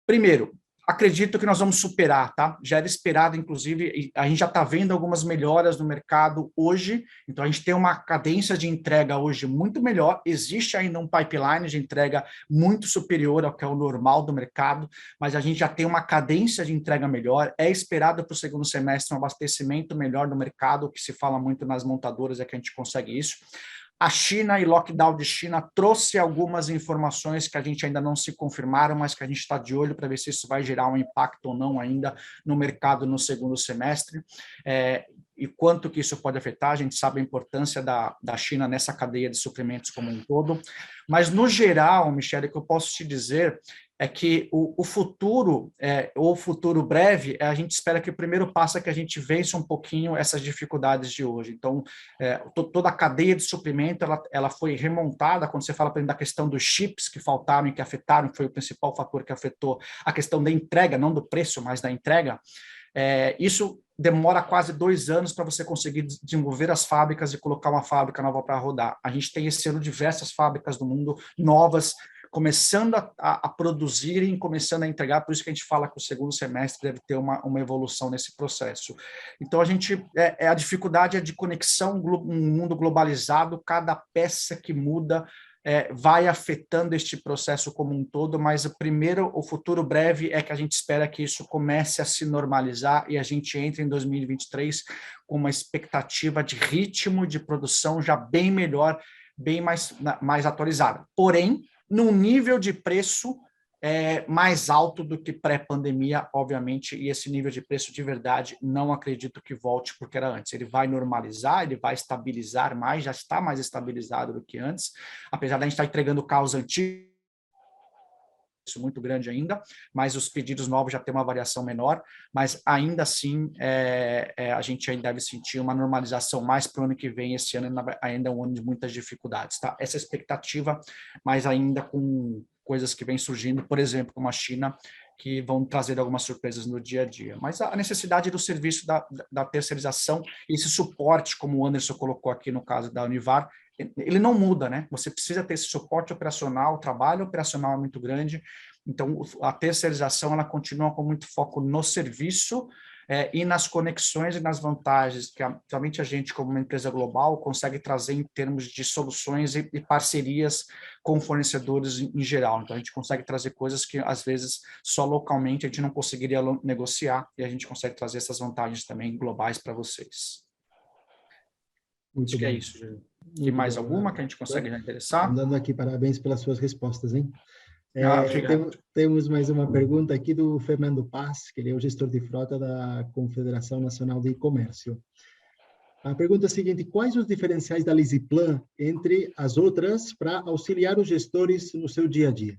Primeiro, acredito que nós vamos superar, tá? Já era esperado, inclusive, a gente já está vendo algumas melhoras no mercado hoje, então a gente tem uma cadência de entrega hoje muito melhor, existe ainda um pipeline de entrega muito superior ao que é o normal do mercado, mas a gente já tem uma cadência de entrega melhor, é esperado para o segundo semestre um abastecimento melhor no mercado, o que se fala muito nas montadoras é que a gente consegue isso. A China e lockdown de China trouxe algumas informações que a gente ainda não se confirmaram, mas que a gente está de olho para ver se isso vai gerar um impacto ou não ainda no mercado no segundo semestre. E quanto que isso pode afetar, a gente sabe a importância da China nessa cadeia de suprimentos como um todo. Mas, no geral, Michele, o que eu posso te dizer é que o futuro, ou o futuro breve, a gente espera que o primeiro passo é que a gente vença um pouquinho essas dificuldades de hoje. Então, toda a cadeia de suprimento, ela foi remontada, quando você fala, por exemplo, da questão dos chips que faltaram e que afetaram, foi o principal fator que afetou a questão da entrega, não do preço, mas da entrega. Isso demora quase 2 anos para você conseguir desenvolver as fábricas e colocar uma fábrica nova para rodar. A gente tem esse ano diversas fábricas do mundo novas, começando a produzirem, começando a entregar, por isso que a gente fala que o segundo semestre deve ter uma evolução nesse processo. Então, a dificuldade é de conexão, um mundo globalizado, cada peça que muda vai afetando este processo como um todo, mas o futuro breve é que a gente espera que isso comece a se normalizar e a gente entre em 2023 com uma expectativa de ritmo de produção já bem melhor, bem mais atualizada. Porém, num nível de preço mais alto do que pré-pandemia, obviamente, e esse nível de preço de verdade não acredito que volte porque era antes. Ele vai normalizar, ele vai estabilizar mais, já está mais estabilizado do que antes, apesar de a gente estar entregando carros antigos, isso muito grande ainda, mas os pedidos novos já têm uma variação menor, mas ainda assim a gente ainda deve sentir uma normalização mais para o ano que vem. Esse ano ainda é um ano de muitas dificuldades, tá? Essa expectativa, mas ainda com coisas que vêm surgindo, por exemplo, como a China, que vão trazer algumas surpresas no dia a dia. Mas a necessidade do serviço da terceirização, esse suporte, como o Anderson colocou aqui no caso da Univar, ele não muda, né? Você precisa ter esse suporte operacional, o trabalho operacional é muito grande, então a terceirização ela continua com muito foco no serviço e nas conexões e nas vantagens que somente a gente, como uma empresa global, consegue trazer em termos de soluções e parcerias com fornecedores em geral. Então a gente consegue trazer coisas que às vezes só localmente a gente não conseguiria negociar e a gente consegue trazer essas vantagens também globais para vocês. Acho que é isso, Júlio. E mais alguma que a gente consegue já interessar? Dando aqui parabéns pelas suas respostas, hein? Obrigado. Temos mais uma pergunta aqui do Fernando Paz, que ele é o gestor de frota da Confederação Nacional de Comércio. A pergunta é a seguinte: quais os diferenciais da Lisiplan entre as outras para auxiliar os gestores no seu dia a dia?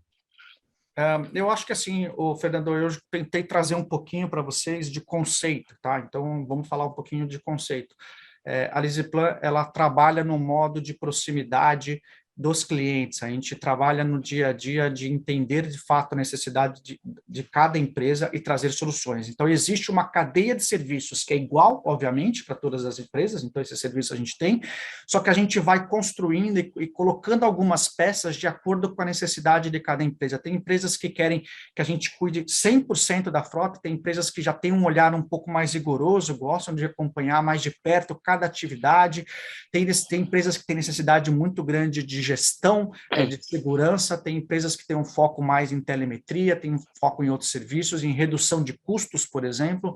Eu acho que assim, Fernando, eu tentei trazer um pouquinho para vocês de conceito, tá? Então, vamos falar um pouquinho de conceito. A Lisiplan, ela trabalha no modo de proximidade dos clientes, a gente trabalha no dia a dia de entender de fato a necessidade de cada empresa e trazer soluções. Então, existe uma cadeia de serviços que é igual, obviamente, para todas as empresas, então esse serviço a gente tem, só que a gente vai construindo e colocando algumas peças de acordo com a necessidade de cada empresa. Tem empresas que querem que a gente cuide 100% da frota, tem empresas que já têm um olhar um pouco mais rigoroso, gostam de acompanhar mais de perto cada atividade, tem empresas que têm necessidade muito grande de gestão, de segurança, tem empresas que têm um foco mais em telemetria, tem um foco em outros serviços, em redução de custos, por exemplo,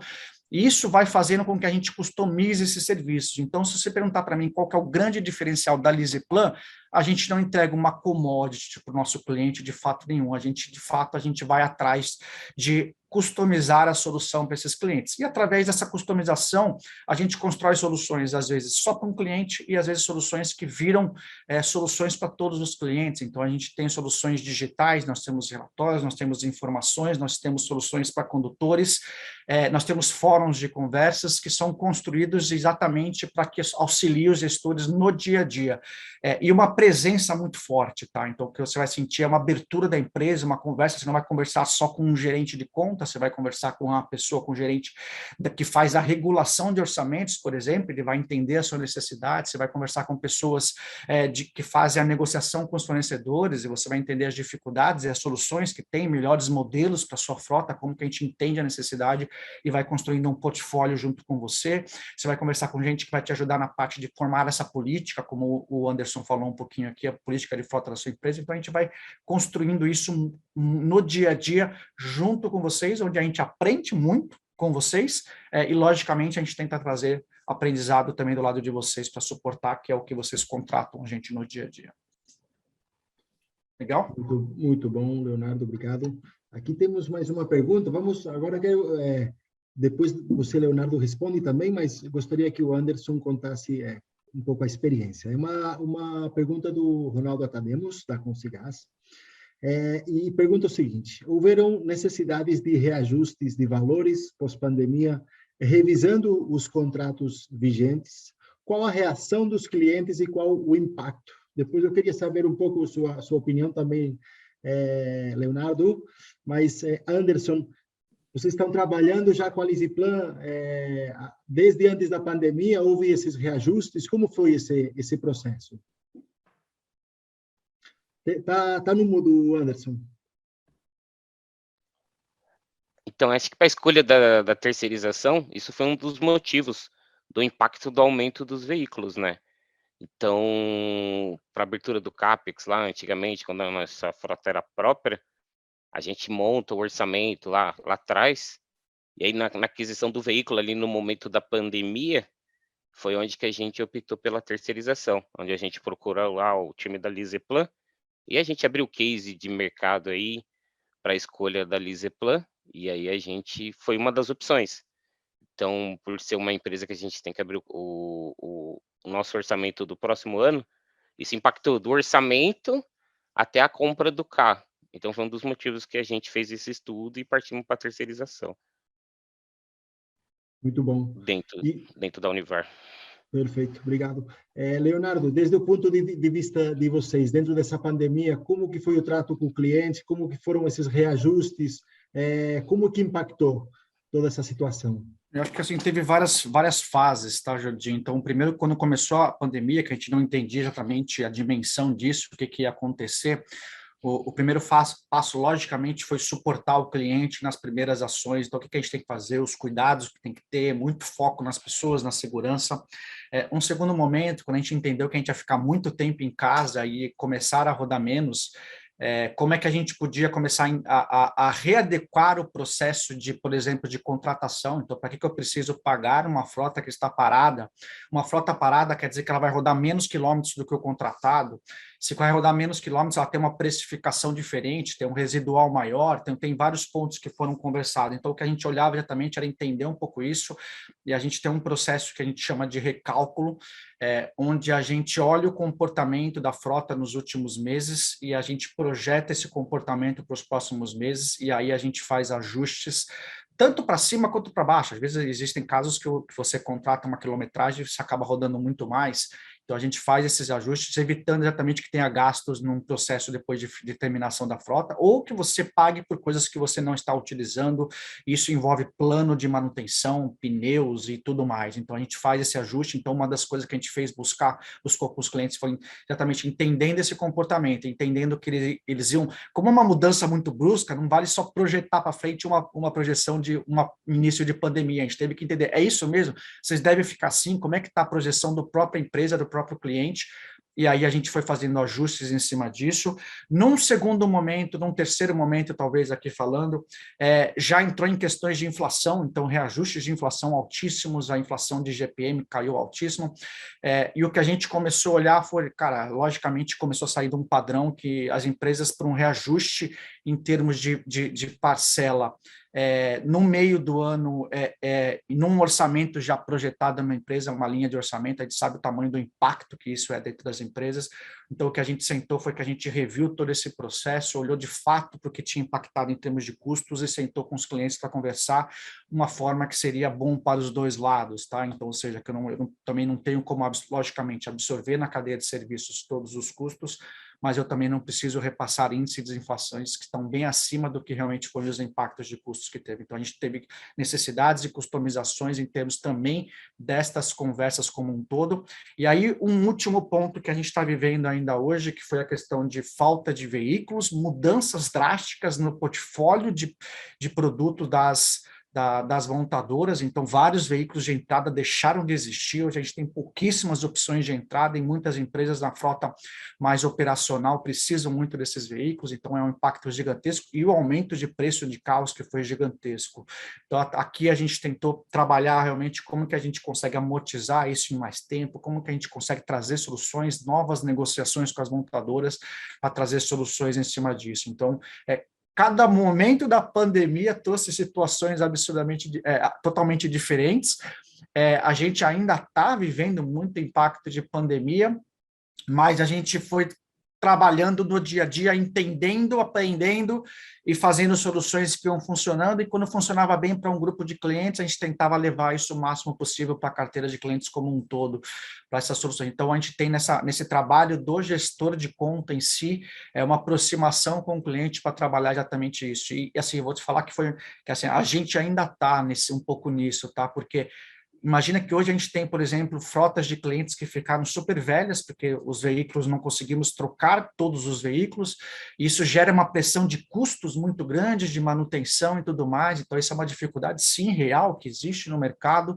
e isso vai fazendo com que a gente customize esses serviços. Então, se você perguntar para mim qual que é o grande diferencial da Lisiplan, a gente não entrega uma commodity para o nosso cliente de fato nenhum, a gente vai atrás de customizar a solução para esses clientes. E através dessa customização, a gente constrói soluções, às vezes, só para um cliente e, às vezes, soluções que viram soluções para todos os clientes. Então, a gente tem soluções digitais, nós temos relatórios, nós temos informações, nós temos soluções para condutores, nós temos fóruns de conversas que são construídos exatamente para que auxiliem os gestores no dia a dia. E uma presença muito forte, tá? Então, o que você vai sentir é uma abertura da empresa, uma conversa, você não vai conversar só com um gerente de conta, você vai conversar com uma pessoa, com um gerente que faz a regulação de orçamentos, por exemplo, ele vai entender a sua necessidade, você vai conversar com pessoas que fazem a negociação com os fornecedores, e você vai entender as dificuldades e as soluções que tem, melhores modelos para a sua frota, como que a gente entende a necessidade e vai construindo um portfólio junto com você. Você vai conversar com gente que vai te ajudar na parte de formar essa política, como o Anderson falou um pouquinho aqui, a política de frota da sua empresa. Então, a gente vai construindo isso no dia a dia, junto com vocês, onde a gente aprende muito com vocês, e, logicamente, a gente tenta trazer aprendizado também do lado de vocês para suportar, que é o que vocês contratam a gente no dia a dia. Legal? Muito, muito bom, Leonardo, obrigado. Aqui temos mais uma pergunta. Vamos, agora quero, depois você, Leonardo, responde também, mas gostaria que o Anderson contasse um pouco a experiência. É uma pergunta do Ronaldo Atademos, da Consigás, e pergunta o seguinte: houveram necessidades de reajustes de valores pós-pandemia, revisando os contratos vigentes? Qual a reação dos clientes e qual o impacto? Depois eu queria saber um pouco a sua opinião também, Leonardo, mas Anderson, Vocês estão trabalhando já com a Lisiplan desde antes da pandemia? Houve esses reajustes? Como foi esse processo? Tá no mudo, Anderson. Então, acho que para a escolha da terceirização, isso foi um dos motivos do impacto do aumento dos veículos, né? Então, para a abertura do CAPEX lá, antigamente, quando a nossa frota era própria, a gente monta o orçamento lá atrás, e aí na aquisição do veículo ali no momento da pandemia, foi onde que a gente optou pela terceirização, onde a gente procurou lá o time da Liseplan, e a gente abriu o case de mercado aí para a escolha da Liseplan, e aí a gente foi uma das opções. Então, por ser uma empresa que a gente tem que abrir o nosso orçamento do próximo ano, isso impactou do orçamento até a compra do carro. Então, foi um dos motivos que a gente fez esse estudo e partimos para a terceirização. Muito bom. Dentro da Univar. Perfeito, obrigado. Leonardo, desde o ponto de vista de vocês, dentro dessa pandemia, como que foi o trato com o cliente? Como que foram esses reajustes? Como que impactou toda essa situação? Eu acho que assim, teve várias fases, tá, Jordi? Então, primeiro, quando começou a pandemia, que a gente não entendia exatamente a dimensão disso, o que ia acontecer, o primeiro passo, logicamente, foi suportar o cliente nas primeiras ações. Então, o que a gente tem que fazer, os cuidados que tem que ter, muito foco nas pessoas, na segurança. Um segundo momento, quando a gente entendeu que a gente ia ficar muito tempo em casa e começar a rodar menos, como é que a gente podia começar a readequar o processo de, por exemplo, de contratação. Então, para que eu preciso pagar uma frota que está parada? Uma frota parada quer dizer que ela vai rodar menos quilômetros do que o contratado. Se vai rodar menos quilômetros, ela tem uma precificação diferente, tem um residual maior, tem vários pontos que foram conversados. Então, o que a gente olhava diretamente era entender um pouco isso, e a gente tem um processo que a gente chama de recálculo, onde a gente olha o comportamento da frota nos últimos meses e a gente projeta esse comportamento para os próximos meses, e aí a gente faz ajustes tanto para cima quanto para baixo. Às vezes existem casos que você contrata uma quilometragem e você acaba rodando muito mais. Então, a gente faz esses ajustes, evitando exatamente que tenha gastos num processo depois de terminação da frota, ou que você pague por coisas que você não está utilizando. Isso envolve plano de manutenção, pneus e tudo mais. Então, a gente faz esse ajuste. Então, uma das coisas que a gente buscou com os clientes foi exatamente entendendo esse comportamento, entendendo que eles iam... Como é uma mudança muito brusca, não vale só projetar para frente uma projeção de um início de pandemia. A gente teve que entender, é isso mesmo? Vocês devem ficar assim? Como é que está a projeção da própria empresa, do próprio cliente? E aí a gente foi fazendo ajustes em cima disso. Num segundo momento, num terceiro momento, talvez aqui falando, já entrou em questões de inflação, então reajustes de inflação altíssimos, a inflação de GPM caiu altíssimo, e o que a gente começou a olhar foi, cara, logicamente começou a sair de um padrão que as empresas, para um reajuste em termos de parcela, no meio do ano, num orçamento já projetado numa empresa, uma linha de orçamento, a gente sabe o tamanho do impacto que isso é dentro das empresas. Então, o que a gente sentou foi que a gente reviu todo esse processo, olhou de fato para o que tinha impactado em termos de custos e sentou com os clientes para conversar uma forma que seria bom para os dois lados, tá? Então, ou seja, que eu também não tenho como, logicamente, absorver na cadeia de serviços todos os custos, mas eu também não preciso repassar índices de inflações que estão bem acima do que realmente foram os impactos de custos que teve. Então, a gente teve necessidades e customizações em termos também destas conversas como um todo. E aí, um último ponto que a gente está vivendo ainda hoje, que foi a questão de falta de veículos, mudanças drásticas no portfólio de produto das montadoras. Então, vários veículos de entrada deixaram de existir. Hoje a gente tem pouquíssimas opções de entrada e muitas empresas na frota mais operacional precisam muito desses veículos, então é um impacto gigantesco, e o aumento de preço de carros que foi gigantesco. Então, aqui a gente tentou trabalhar realmente como que a gente consegue amortizar isso em mais tempo, como que a gente consegue trazer soluções, novas negociações com as montadoras para trazer soluções em cima disso. Então, cada momento da pandemia trouxe situações absurdamente, totalmente diferentes. A gente ainda está vivendo muito impacto de pandemia, mas a gente foi trabalhando no dia a dia, entendendo, aprendendo e fazendo soluções que iam funcionando, e quando funcionava bem para um grupo de clientes, a gente tentava levar isso o máximo possível para a carteira de clientes como um todo, para essas soluções. Então, a gente tem nesse trabalho do gestor de conta em si, uma aproximação com o cliente para trabalhar exatamente isso. E assim, eu vou te falar que assim, a gente ainda está um pouco nisso, tá? Porque imagina que hoje a gente tem, por exemplo, frotas de clientes que ficaram super velhas, porque os veículos não conseguimos trocar todos os veículos, e isso gera uma pressão de custos muito grande, de manutenção e tudo mais. Então, isso é uma dificuldade, sim, real, que existe no mercado,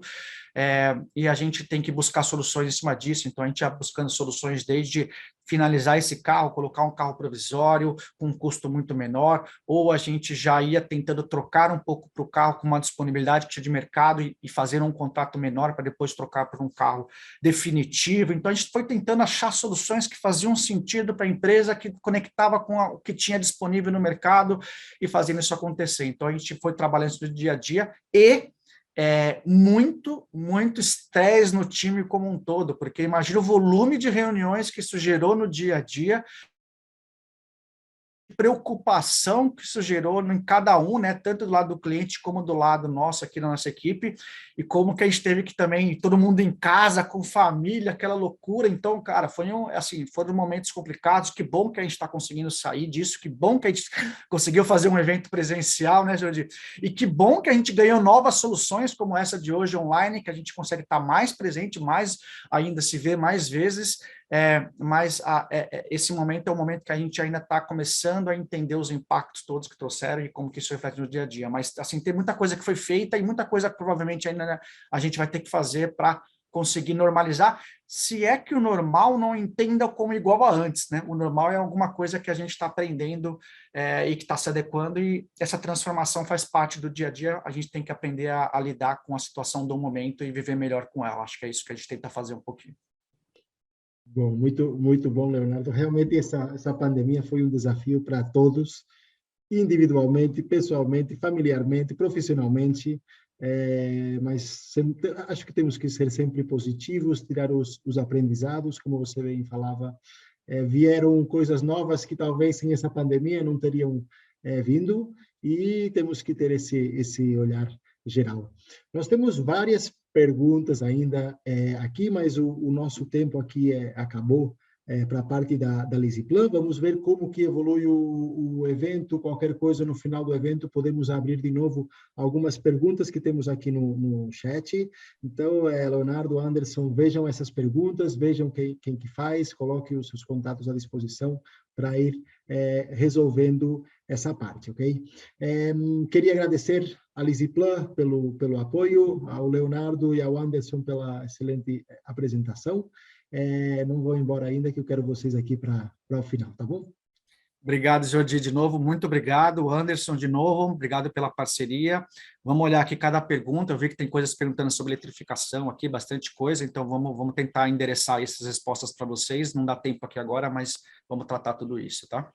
e a gente tem que buscar soluções em cima disso. Então, a gente vai buscando soluções desde finalizar esse carro, colocar um carro provisório com um custo muito menor, ou a gente já ia tentando trocar um pouco para o carro com uma disponibilidade que tinha de mercado e fazer um contrato menor para depois trocar por um carro definitivo. Então, a gente foi tentando achar soluções que faziam sentido para a empresa, que conectava com o que tinha disponível no mercado e fazendo isso acontecer. Então, a gente foi trabalhando isso no dia a dia e muito estresse no time como um todo, porque imagina o volume de reuniões que isso gerou no dia a dia, preocupação que isso gerou em cada um, né, tanto do lado do cliente como do lado nosso aqui na nossa equipe, e como que a gente teve que também, todo mundo em casa, com família, aquela loucura. Então, cara, foram momentos complicados. Que bom que a gente está conseguindo sair disso, que bom que a gente conseguiu fazer um evento presencial, né, Jordi? E que bom que a gente ganhou novas soluções como essa de hoje online, que a gente consegue estar mais presente, mais ainda se ver mais vezes. Mas esse momento é o momento que a gente ainda está começando a entender os impactos todos que trouxeram e como que isso reflete no dia a dia. Mas, assim, tem muita coisa que foi feita e muita coisa que provavelmente ainda a gente vai ter que fazer para conseguir normalizar, se é que o normal não entenda como igual a antes, né? O normal é alguma coisa que a gente está aprendendo e que está se adequando, e essa transformação faz parte do dia a dia. A gente tem que aprender a lidar com a situação do momento e viver melhor com ela. Acho que é isso que a gente tenta fazer um pouquinho. Bom, muito bom, Leonardo. Realmente essa pandemia foi um desafio para todos, individualmente, pessoalmente, familiarmente, profissionalmente, mas acho que temos que ser sempre positivos, tirar os aprendizados, como você bem falava. Vieram coisas novas que talvez sem essa pandemia não teriam vindo, e temos que ter esse olhar geral. Nós temos várias perguntas ainda aqui, mas o nosso tempo aqui acabou para a parte da Lisiplan. Vamos ver como que evolui o evento. Qualquer coisa no final do evento, podemos abrir de novo algumas perguntas que temos aqui no chat. Então, Leonardo, Anderson, vejam essas perguntas, vejam quem que faz, coloque os seus contatos à disposição para ir resolvendo essa parte, ok? Queria agradecer a Lisiplan pelo apoio, ao Leonardo e ao Anderson pela excelente apresentação. Não vou embora ainda, que eu quero vocês aqui para o final, tá bom? Obrigado, Jordi, de novo, muito obrigado. Anderson, de novo, obrigado pela parceria. Vamos olhar aqui cada pergunta. Eu vi que tem coisas perguntando sobre eletrificação aqui, bastante coisa, então vamos tentar endereçar essas respostas para vocês. Não dá tempo aqui agora, mas vamos tratar tudo isso, tá?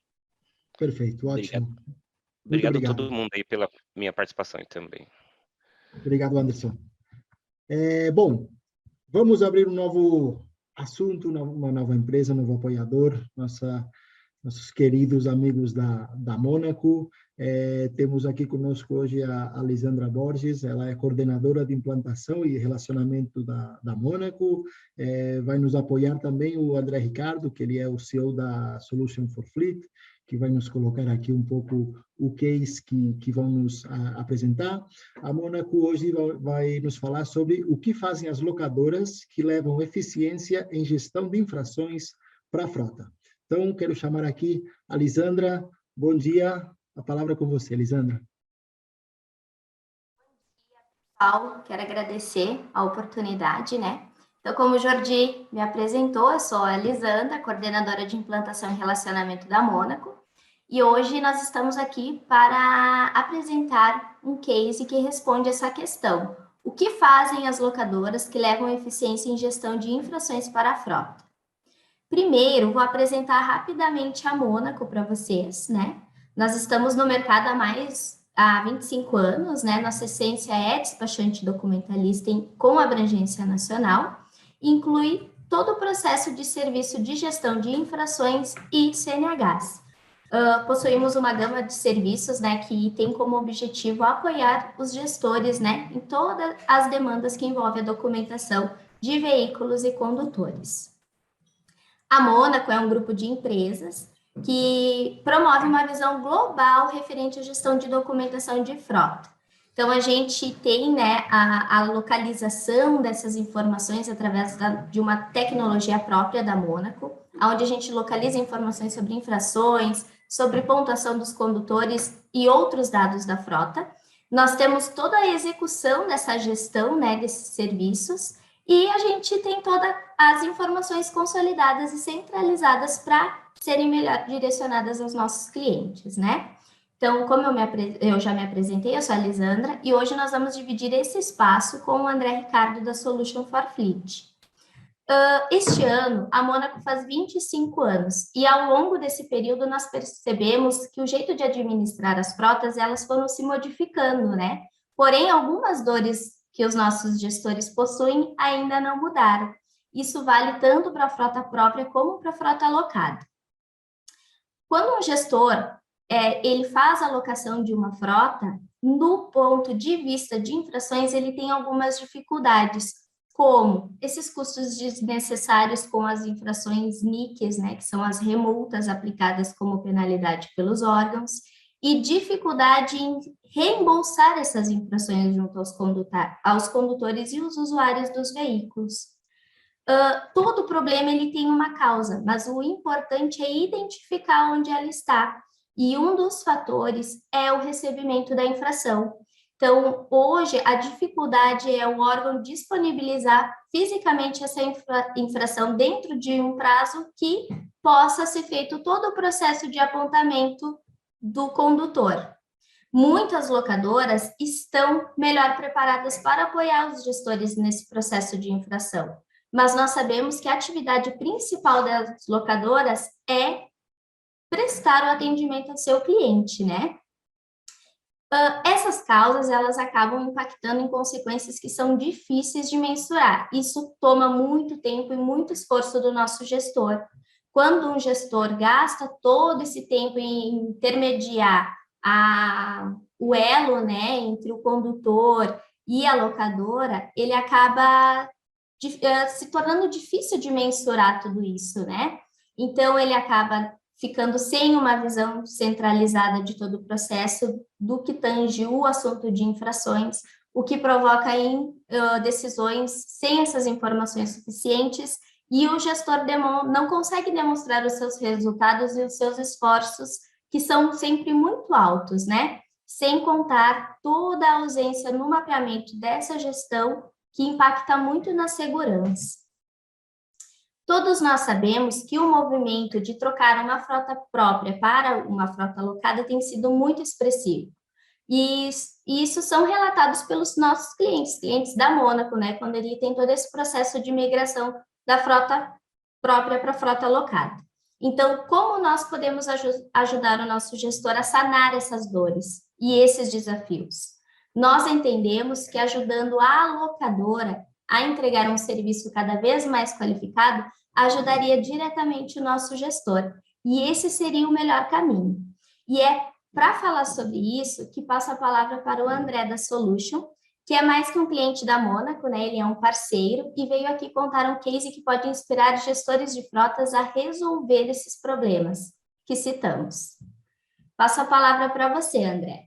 Perfeito, ótimo. Obrigado a todo mundo aí pela minha participação também. Obrigado, Anderson. Bom, vamos abrir um novo assunto, uma nova empresa, um novo apoiador, nossos queridos amigos da Mônaco. Temos aqui conosco hoje a Lisandra Borges, ela é coordenadora de implantação e relacionamento da Mônaco. Vai nos apoiar também o André Ricardo, que ele é o CEO da Solution for Fleet, que vai nos colocar aqui um pouco o case que vão nos apresentar. A Mônaco hoje vai nos falar sobre o que fazem as locadoras que levam eficiência em gestão de infrações para a frota. Então, quero chamar aqui a Lisandra. Bom dia, a palavra é com você, Lisandra. Bom dia, pessoal. Quero agradecer a oportunidade, né? Então, como o Jordi me apresentou, eu sou a Lisandra, coordenadora de implantação e relacionamento da Mônaco, e hoje nós estamos aqui para apresentar um case que responde essa questão. O que fazem as locadoras que levam eficiência em gestão de infrações para a frota? Primeiro, vou apresentar rapidamente a Mônaco para vocês, né? Nós estamos no mercado há 25 anos, né? Nossa essência é despachante documentalista com abrangência nacional, inclui todo o processo de serviço de gestão de infrações e CNHs. Possuímos uma gama de serviços, né, que tem como objetivo apoiar os gestores, né, em todas as demandas que envolvem a documentação de veículos e condutores. A Mônaco é um grupo de empresas que promove uma visão global referente à gestão de documentação de frota. Então, a gente tem, né, a localização dessas informações através de uma tecnologia própria da Mônaco, onde a gente localiza informações sobre infrações, sobre pontuação dos condutores e outros dados da frota. Nós temos toda a execução dessa gestão, né, desses serviços, e a gente tem todas as informações consolidadas e centralizadas para serem melhor direcionadas aos nossos clientes, né? Então, como eu já me apresentei, eu sou a Lisandra, e hoje nós vamos dividir esse espaço com o André Ricardo, da Solution for Fleet. Este ano, a Mônaco faz 25 anos, e ao longo desse período nós percebemos que o jeito de administrar as frotas, elas foram se modificando, né? Porém, algumas dores que os nossos gestores possuem ainda não mudaram. Isso vale tanto para a frota própria como para a frota alocada. Quando um gestor ele faz a alocação de uma frota, no ponto de vista de infrações, ele tem algumas dificuldades, como esses custos desnecessários com as infrações NICs, né, que são as remultas aplicadas como penalidade pelos órgãos, e dificuldade em reembolsar essas infrações junto aos condutores e os usuários dos veículos. Todo problema ele tem uma causa, mas o importante é identificar onde ela está. E um dos fatores é o recebimento da infração. Então, hoje, a dificuldade é o órgão disponibilizar fisicamente essa infração dentro de um prazo que possa ser feito todo o processo de apontamento do condutor. Muitas locadoras estão melhor preparadas para apoiar os gestores nesse processo de infração, mas nós sabemos que a atividade principal das locadoras é prestar o atendimento ao seu cliente, né? Essas causas, elas acabam impactando em consequências que são difíceis de mensurar. Isso toma muito tempo e muito esforço do nosso gestor. Quando um gestor gasta todo esse tempo em intermediar o elo, né, entre o condutor e a locadora, ele acaba se tornando difícil de mensurar tudo isso, né? Então, ele acaba ficando sem uma visão centralizada de todo o processo do que tange o assunto de infrações, o que provoca decisões sem essas informações suficientes, e o gestor não consegue demonstrar os seus resultados e os seus esforços, que são sempre muito altos, né? Sem contar toda a ausência no mapeamento dessa gestão, que impacta muito na segurança. Todos nós sabemos que o movimento de trocar uma frota própria para uma frota alocada tem sido muito expressivo. E isso são relatados pelos nossos clientes da Mônaco, né, quando ele tem todo esse processo de migração da frota própria para a frota alocada. Então, como nós podemos ajudar o nosso gestor a sanar essas dores e esses desafios? Nós entendemos que ajudando a locadora a entregar um serviço cada vez mais qualificado, ajudaria diretamente o nosso gestor. E esse seria o melhor caminho. E é para falar sobre isso que passo a palavra para o André da Solution, que é mais que um cliente da Mônaco, né? Ele é um parceiro e veio aqui contar um case que pode inspirar gestores de frotas a resolver esses problemas que citamos. Passo a palavra para você, André.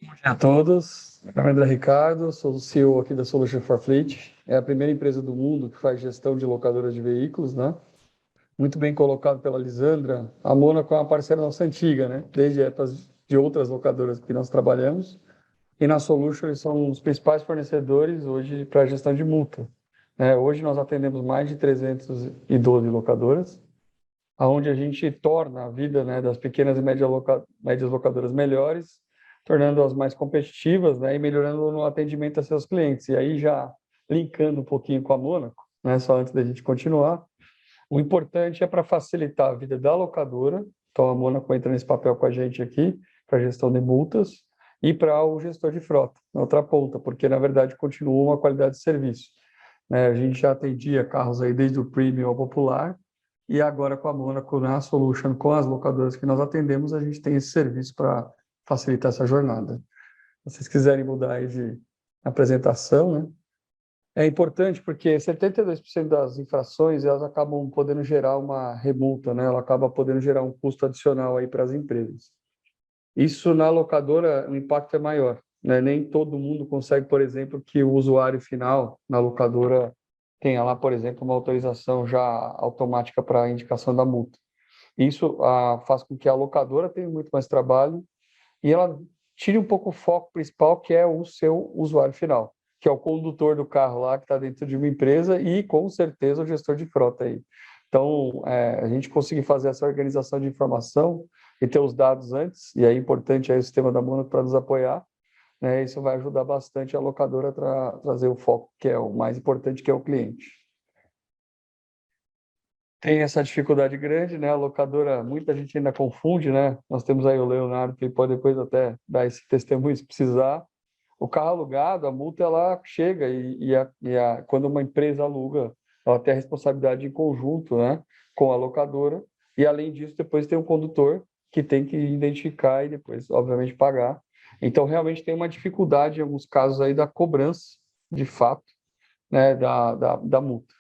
Bom dia a todos. Meu nome é André Ricardo, sou o CEO aqui da Solution for Fleet. É a primeira empresa do mundo que faz gestão de locadoras de veículos, né? Muito bem colocado pela Lisandra. A Mônaco é uma parceira nossa antiga, né? Desde épocas de outras locadoras que nós trabalhamos. E na Solution eles são os principais fornecedores hoje para a gestão de multa. Hoje nós atendemos mais de 312 locadoras, onde a gente torna a vida, né, das pequenas e médias locadoras melhores, tornando-as mais competitivas, né, e melhorando no atendimento a seus clientes. E aí já linkando um pouquinho com a Mônaco, né, só antes da gente continuar, o importante é para facilitar a vida da locadora, então a Mônaco entra nesse papel com a gente aqui, para a gestão de multas, e para o gestor de frota, na outra ponta, porque na verdade continua uma qualidade de serviço. né? A gente já atendia carros aí desde o Premium ao Popular, e agora com a Monaco na Solution, com as locadoras que nós atendemos, a gente tem esse serviço para facilitar essa jornada. Se vocês quiserem mudar aí de apresentação, né? É importante porque 72% das infrações, elas acabam podendo gerar uma remulta, né? Ela acaba podendo gerar um custo adicional aí para as empresas. Isso na locadora, o impacto é maior, né? Nem todo mundo consegue, por exemplo, que o usuário final na locadora tenha lá, por exemplo, uma autorização já automática para a indicação da multa. Isso faz com que a locadora tenha muito mais trabalho e ela tire um pouco o foco principal, que é o seu usuário final, que é o condutor do carro lá, que está dentro de uma empresa e, com certeza, o gestor de frota aí. Então, a gente conseguir fazer essa organização de informação e ter os dados antes, e é importante aí o sistema da Monaco para nos apoiar, né? Isso vai ajudar bastante a locadora a trazer o foco, que é o mais importante, que é o cliente. Tem essa dificuldade grande, né? A locadora, muita gente ainda confunde, né? Nós temos aí o Leonardo, que pode depois até dar esse testemunho se precisar. O carro alugado, a multa, ela chega quando uma empresa aluga, ela tem a responsabilidade em conjunto, né, com a locadora, e além disso, depois tem o condutor que tem que identificar e depois, obviamente, pagar. Então, realmente tem uma dificuldade em alguns casos aí da cobrança, de fato, né, da multa.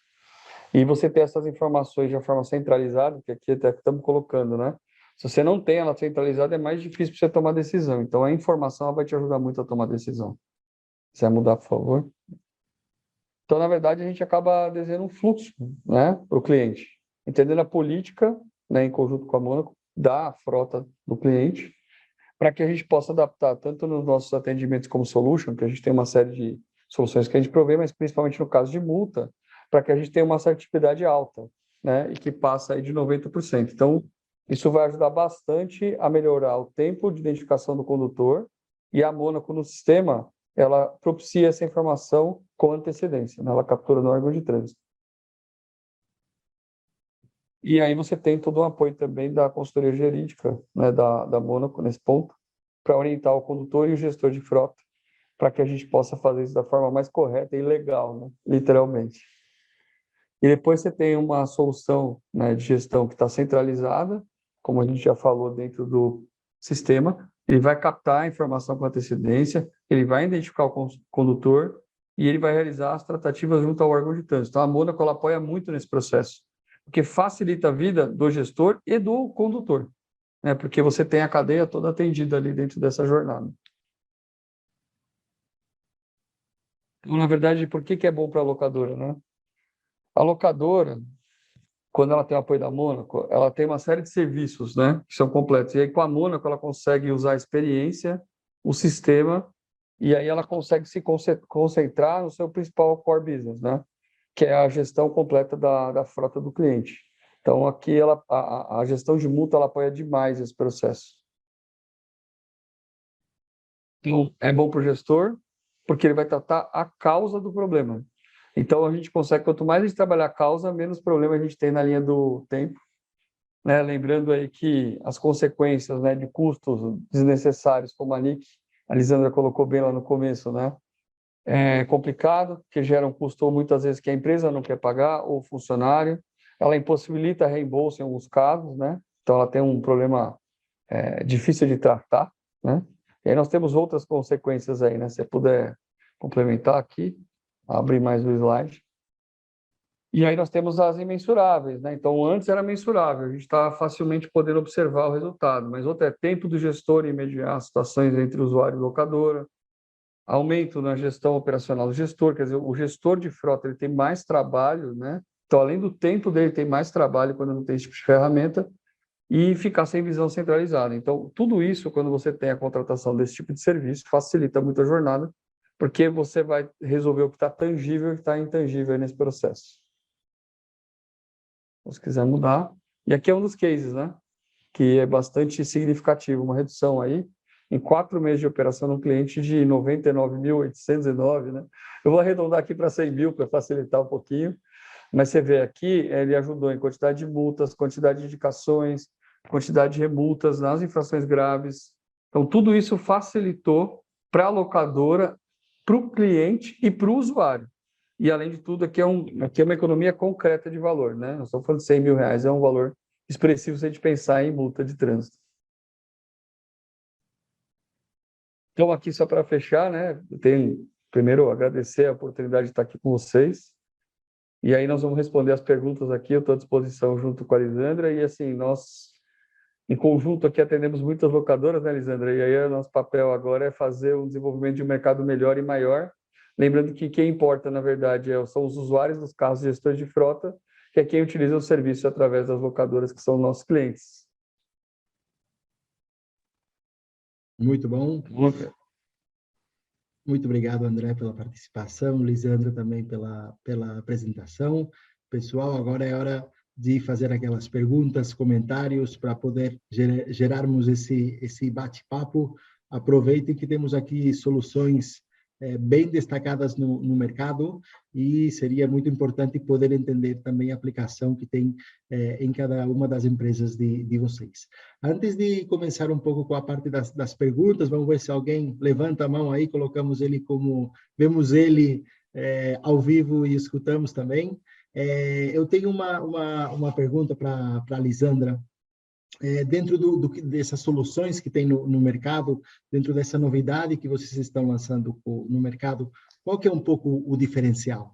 E você ter essas informações de uma forma centralizada, que aqui até estamos colocando, né? Se você não tem ela centralizada, é mais difícil para você tomar decisão. Então, a informação ela vai te ajudar muito a tomar decisão. Se vai mudar, por favor. Então, na verdade, a gente acaba desenhando um fluxo, né, para o cliente. Entendendo a política, né, em conjunto com a Monaco, da frota do cliente, para que a gente possa adaptar tanto nos nossos atendimentos como solution, que a gente tem uma série de soluções que a gente provê, mas principalmente no caso de multa, para que a gente tenha uma assertividade alta, né, e que passa aí de 90%. Então, isso vai ajudar bastante a melhorar o tempo de identificação do condutor, e a Monaco no sistema, ela propicia essa informação com antecedência, né? Ela captura no órgão de trânsito. E aí você tem todo o apoio também da consultoria jurídica, né, da Monaco nesse ponto, para orientar o condutor e o gestor de frota, para que a gente possa fazer isso da forma mais correta e legal, né, literalmente. E depois você tem uma solução, né, de gestão que está centralizada, como a gente já falou dentro do sistema, ele vai captar a informação com antecedência, ele vai identificar o condutor e ele vai realizar as tratativas junto ao órgão de trânsito. Então, a Monaco ela apoia muito nesse processo, porque facilita a vida do gestor e do condutor, né, porque você tem a cadeia toda atendida ali dentro dessa jornada. Então, na verdade, por que é bom para a locadora, né? A locadora, quando ela tem o apoio da Monaco, ela tem uma série de serviços, né, que são completos. E aí, com a Monaco, ela consegue usar a experiência, o sistema, e aí ela consegue se concentrar no seu principal core business, né, que é a gestão completa da frota do cliente. Então, aqui a gestão de multa ela apoia demais esse processo. Então, é bom para o gestor, porque ele vai tratar a causa do problema. Então, a gente consegue, quanto mais a gente trabalhar a causa, menos problema a gente tem na linha do tempo, né? Lembrando aí que as consequências, né, de custos desnecessários, como a Lisandra colocou bem lá no começo, né? É complicado, porque gera um custo muitas vezes que a empresa não quer pagar, ou o funcionário. Ela impossibilita reembolso em alguns casos, né? Então, ela tem um problema difícil de tratar, né? E aí nós temos outras consequências aí, né? Se você puder complementar aqui. Abrir mais o slide. E aí nós temos as imensuráveis, né? Então, antes era mensurável, a gente está facilmente podendo observar o resultado, mas outra é tempo do gestor em mediar situações entre usuário e locadora, aumento na gestão operacional do gestor, quer dizer, o gestor de frota ele tem mais trabalho, né? Então, além do tempo dele, tem mais trabalho quando não tem esse tipo de ferramenta, e ficar sem visão centralizada. Então, tudo isso, quando você tem a contratação desse tipo de serviço, facilita muito a jornada, porque você vai resolver o que está tangível e o que está intangível nesse processo. Se quiser mudar. E aqui é um dos cases, né? Que é bastante significativo, uma redução aí, em 4 meses de operação no cliente de 99.809, né? Eu vou arredondar aqui para 100 mil, para facilitar um pouquinho, mas você vê aqui, ele ajudou em quantidade de multas, quantidade de indicações, quantidade de remultas nas infrações graves. Então, tudo isso facilitou para a locadora, para o cliente e para o usuário. e, além de tudo, aqui é uma economia concreta de valor, né? Nós estamos falando de R$100 mil, é um valor expressivo se a gente pensar em multa de trânsito. Então, aqui só para fechar, né? Eu tenho, primeiro, agradecer a oportunidade de estar aqui com vocês, e aí nós vamos responder as perguntas aqui, eu estou à disposição junto com a Lisandra, e assim, nós, em conjunto aqui, atendemos muitas locadoras, né, Lisandra? E aí o nosso papel agora é fazer um desenvolvimento de um mercado melhor e maior, lembrando que quem importa, na verdade, são os usuários dos carros gestores de frota, que é quem utiliza o serviço através das locadoras, que são nossos clientes. Muito bom. Muito obrigado, André, pela participação, Lisandra também pela apresentação. Pessoal, agora é hora de fazer aquelas perguntas, comentários, para poder gerarmos esse bate-papo. Aproveitem que temos aqui soluções bem destacadas no mercado, e seria muito importante poder entender também a aplicação que tem em cada uma das empresas de vocês. Antes de começar um pouco com a parte das perguntas, vamos ver se alguém levanta a mão aí, colocamos ele como... Vemos ele ao vivo e escutamos também. Eu tenho uma pergunta para a Lisandra. Dentro dessas soluções que tem no mercado, dentro dessa novidade que vocês estão lançando no mercado, qual que é um pouco o diferencial?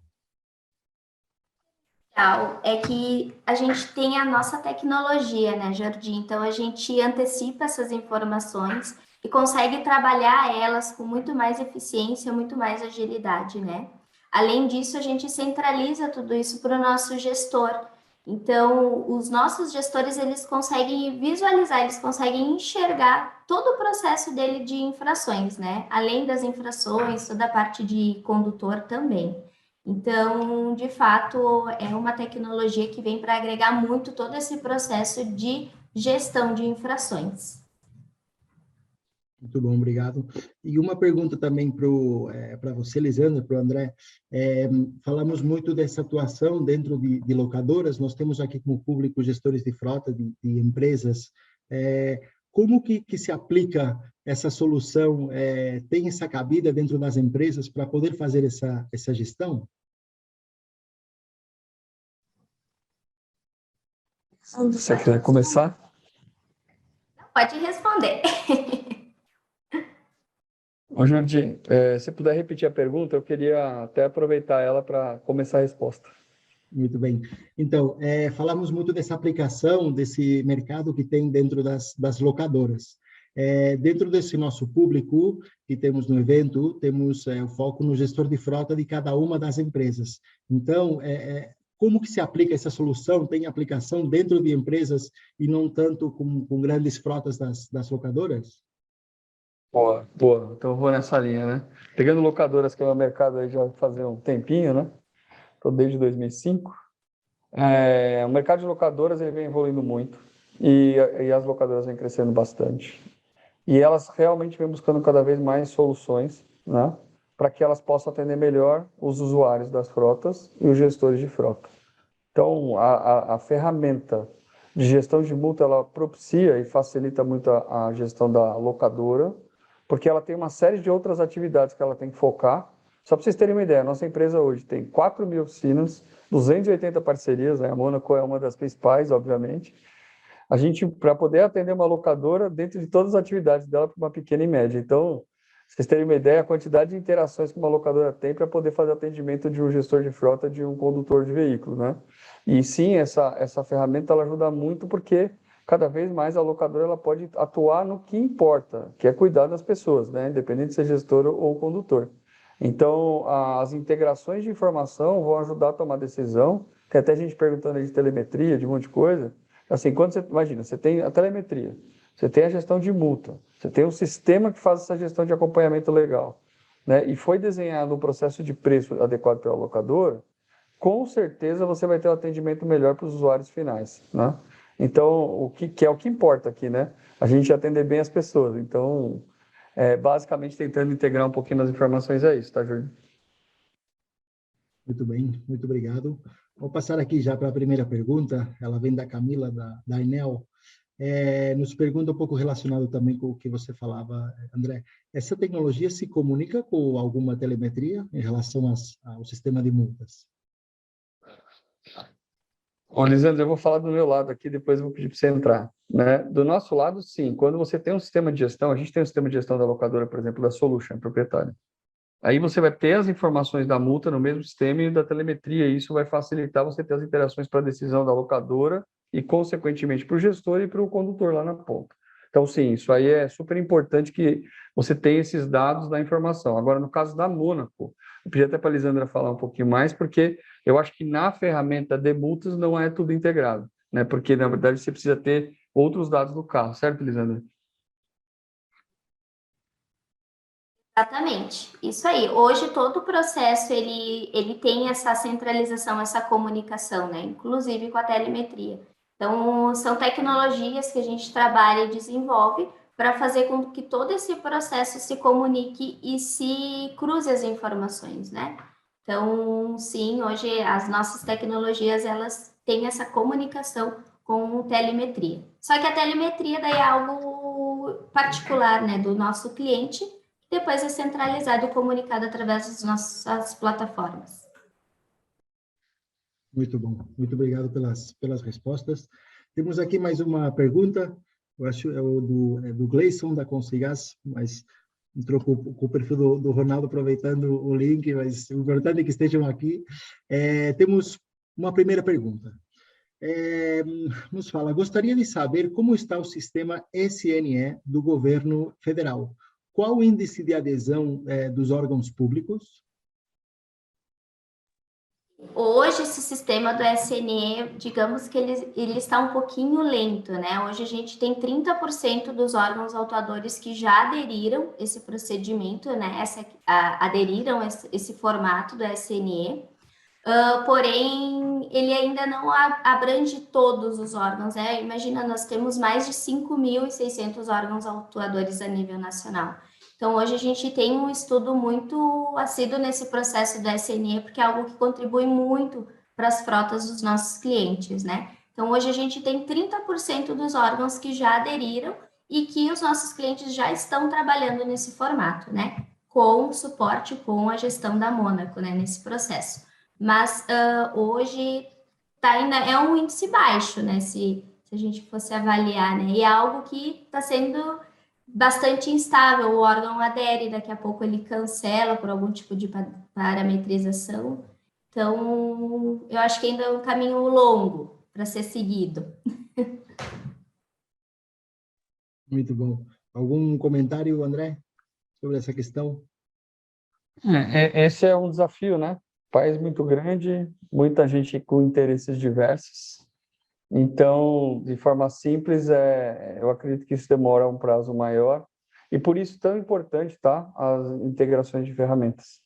É que a gente tem a nossa tecnologia, né, Jordi? Então, a gente antecipa essas informações e consegue trabalhar elas com muito mais eficiência, muito mais agilidade, né? Além disso, a gente centraliza tudo isso para o nosso gestor. Então, os nossos gestores, eles conseguem visualizar, eles conseguem enxergar todo o processo dele de infrações, né? Além das infrações, toda a parte de condutor também. Então, de fato, é uma tecnologia que vem para agregar muito todo esse processo de gestão de infrações. Muito bom, obrigado. E uma pergunta também para você, Lisandra, para o André. Falamos muito dessa atuação dentro de locadoras, nós temos aqui como público gestores de frota, de empresas. Como que se aplica essa solução? Tem essa cabida dentro das empresas para poder fazer essa gestão? Se você quiser começar. Pode responder. Ô, Jordi, se puder repetir a pergunta, eu queria até aproveitar ela para começar a resposta. Muito bem. Então, falamos muito dessa aplicação, desse mercado que tem dentro das locadoras. Dentro desse nosso público que temos no evento, temos o foco no gestor de frota de cada uma das empresas. Então, como que se aplica essa solução? Tem aplicação dentro de empresas e não tanto com grandes frotas das locadoras? Boa. Então eu vou nessa linha, né? Pegando locadoras, que é um mercado aí já faz um tempinho, né? Estou desde 2005. O mercado de locadoras ele vem evoluindo muito e as locadoras vêm crescendo bastante. E elas realmente vêm buscando cada vez mais soluções, né? Para que elas possam atender melhor os usuários das frotas e os gestores de frota. Então, a ferramenta de gestão de multa, ela propicia e facilita muito a gestão da locadora, porque ela tem uma série de outras atividades que ela tem que focar. Só para vocês terem uma ideia, a nossa empresa hoje tem 4.000 oficinas, 280 parcerias, né? A Mônaco é uma das principais, obviamente. A gente, para poder atender uma locadora, dentro de todas as atividades dela, para uma pequena e média. Então, vocês terem uma ideia, a quantidade de interações que uma locadora tem para poder fazer atendimento de um gestor de frota, de um condutor de veículo, né? E sim, essa ferramenta ela ajuda muito porque cada vez mais a locadora ela pode atuar no que importa, que é cuidar das pessoas, né? Independente de ser gestor ou condutor. Então, as integrações de informação vão ajudar a tomar decisão. Tem até gente perguntando aí de telemetria, de um monte de coisa. Assim, quando você imagina, você tem a telemetria, você tem a gestão de multa, você tem um sistema que faz essa gestão de acompanhamento legal, né? E foi desenhado um processo de preço adequado pela locadora, com certeza você vai ter um atendimento melhor para os usuários finais, né? Então, o que é o que importa aqui, né? A gente atender bem as pessoas. Então, basicamente tentando integrar um pouquinho das informações é isso, tá, Júlio? Muito bem, muito obrigado. Vou passar aqui já para a primeira pergunta, ela vem da Camila, da Enel. nos pergunta um pouco relacionado também com o que você falava, André. Essa tecnologia se comunica com alguma telemetria em relação ao sistema de multas? Ô, Lisandro, eu vou falar do meu lado aqui, depois eu vou pedir para você entrar, né? Do nosso lado, sim. Quando você tem um sistema de gestão, a gente tem um sistema de gestão da locadora, por exemplo, da Solution, proprietária. Aí você vai ter as informações da multa no mesmo sistema e da telemetria, e isso vai facilitar você ter as interações para a decisão da locadora e, consequentemente, para o gestor e para o condutor lá na ponta. Então, sim, isso aí é super importante que você tenha esses dados da informação. Agora, no caso da Mônaco, eu pedi até para a Lisandra falar um pouquinho mais, porque eu acho que na ferramenta de multas não é tudo integrado, né? Porque, na verdade, você precisa ter outros dados do carro, certo, Lisandra? Exatamente, isso aí. Hoje todo o processo ele tem essa centralização, essa comunicação, né? Inclusive com a telemetria. Então, são tecnologias que a gente trabalha e desenvolve para fazer com que todo esse processo se comunique e se cruze as informações, né? Então, sim, hoje as nossas tecnologias elas têm essa comunicação com telemetria. Só que a telemetria daí é algo particular, né, do nosso cliente, depois é centralizado e comunicado através das nossas plataformas. Muito bom, muito obrigado pelas respostas. Temos aqui mais uma pergunta, eu acho é do Gleison, da Consigas, mas entrou com o perfil do Ronaldo, aproveitando o link, mas o importante é que estejam aqui. Temos uma primeira pergunta. Nos fala, gostaria de saber como está o sistema SNE do governo federal. Qual o índice de adesão dos órgãos públicos? Hoje, esse sistema do SNE, digamos que ele está um pouquinho lento, né? Hoje a gente tem 30% dos órgãos autuadores que já aderiram esse procedimento, né? Aderiram esse formato do SNE. Porém, ele ainda não abrange todos os órgãos, né? Imagina, nós temos mais de 5.600 órgãos autuadores a nível nacional. Então, hoje a gente tem um estudo muito assíduo nesse processo do SNE, porque é algo que contribui muito para as frotas dos nossos clientes, né? Então, hoje a gente tem 30% dos órgãos que já aderiram e que os nossos clientes já estão trabalhando nesse formato, né? Com suporte, com a gestão da Mônaco, né? Nesse processo. Mas hoje ainda é um índice baixo, né? Se a gente fosse avaliar, né? E é algo que está sendo bastante instável. O órgão adere, daqui a pouco ele cancela por algum tipo de parametrização. Então, eu acho que ainda é um caminho longo para ser seguido. Muito bom. Algum comentário, André, sobre essa questão? Esse é um desafio, né? País muito grande, muita gente com interesses diversos. Então, de forma simples, eu acredito que isso demora um prazo maior. E por isso tão importante, tá? As integrações de ferramentas.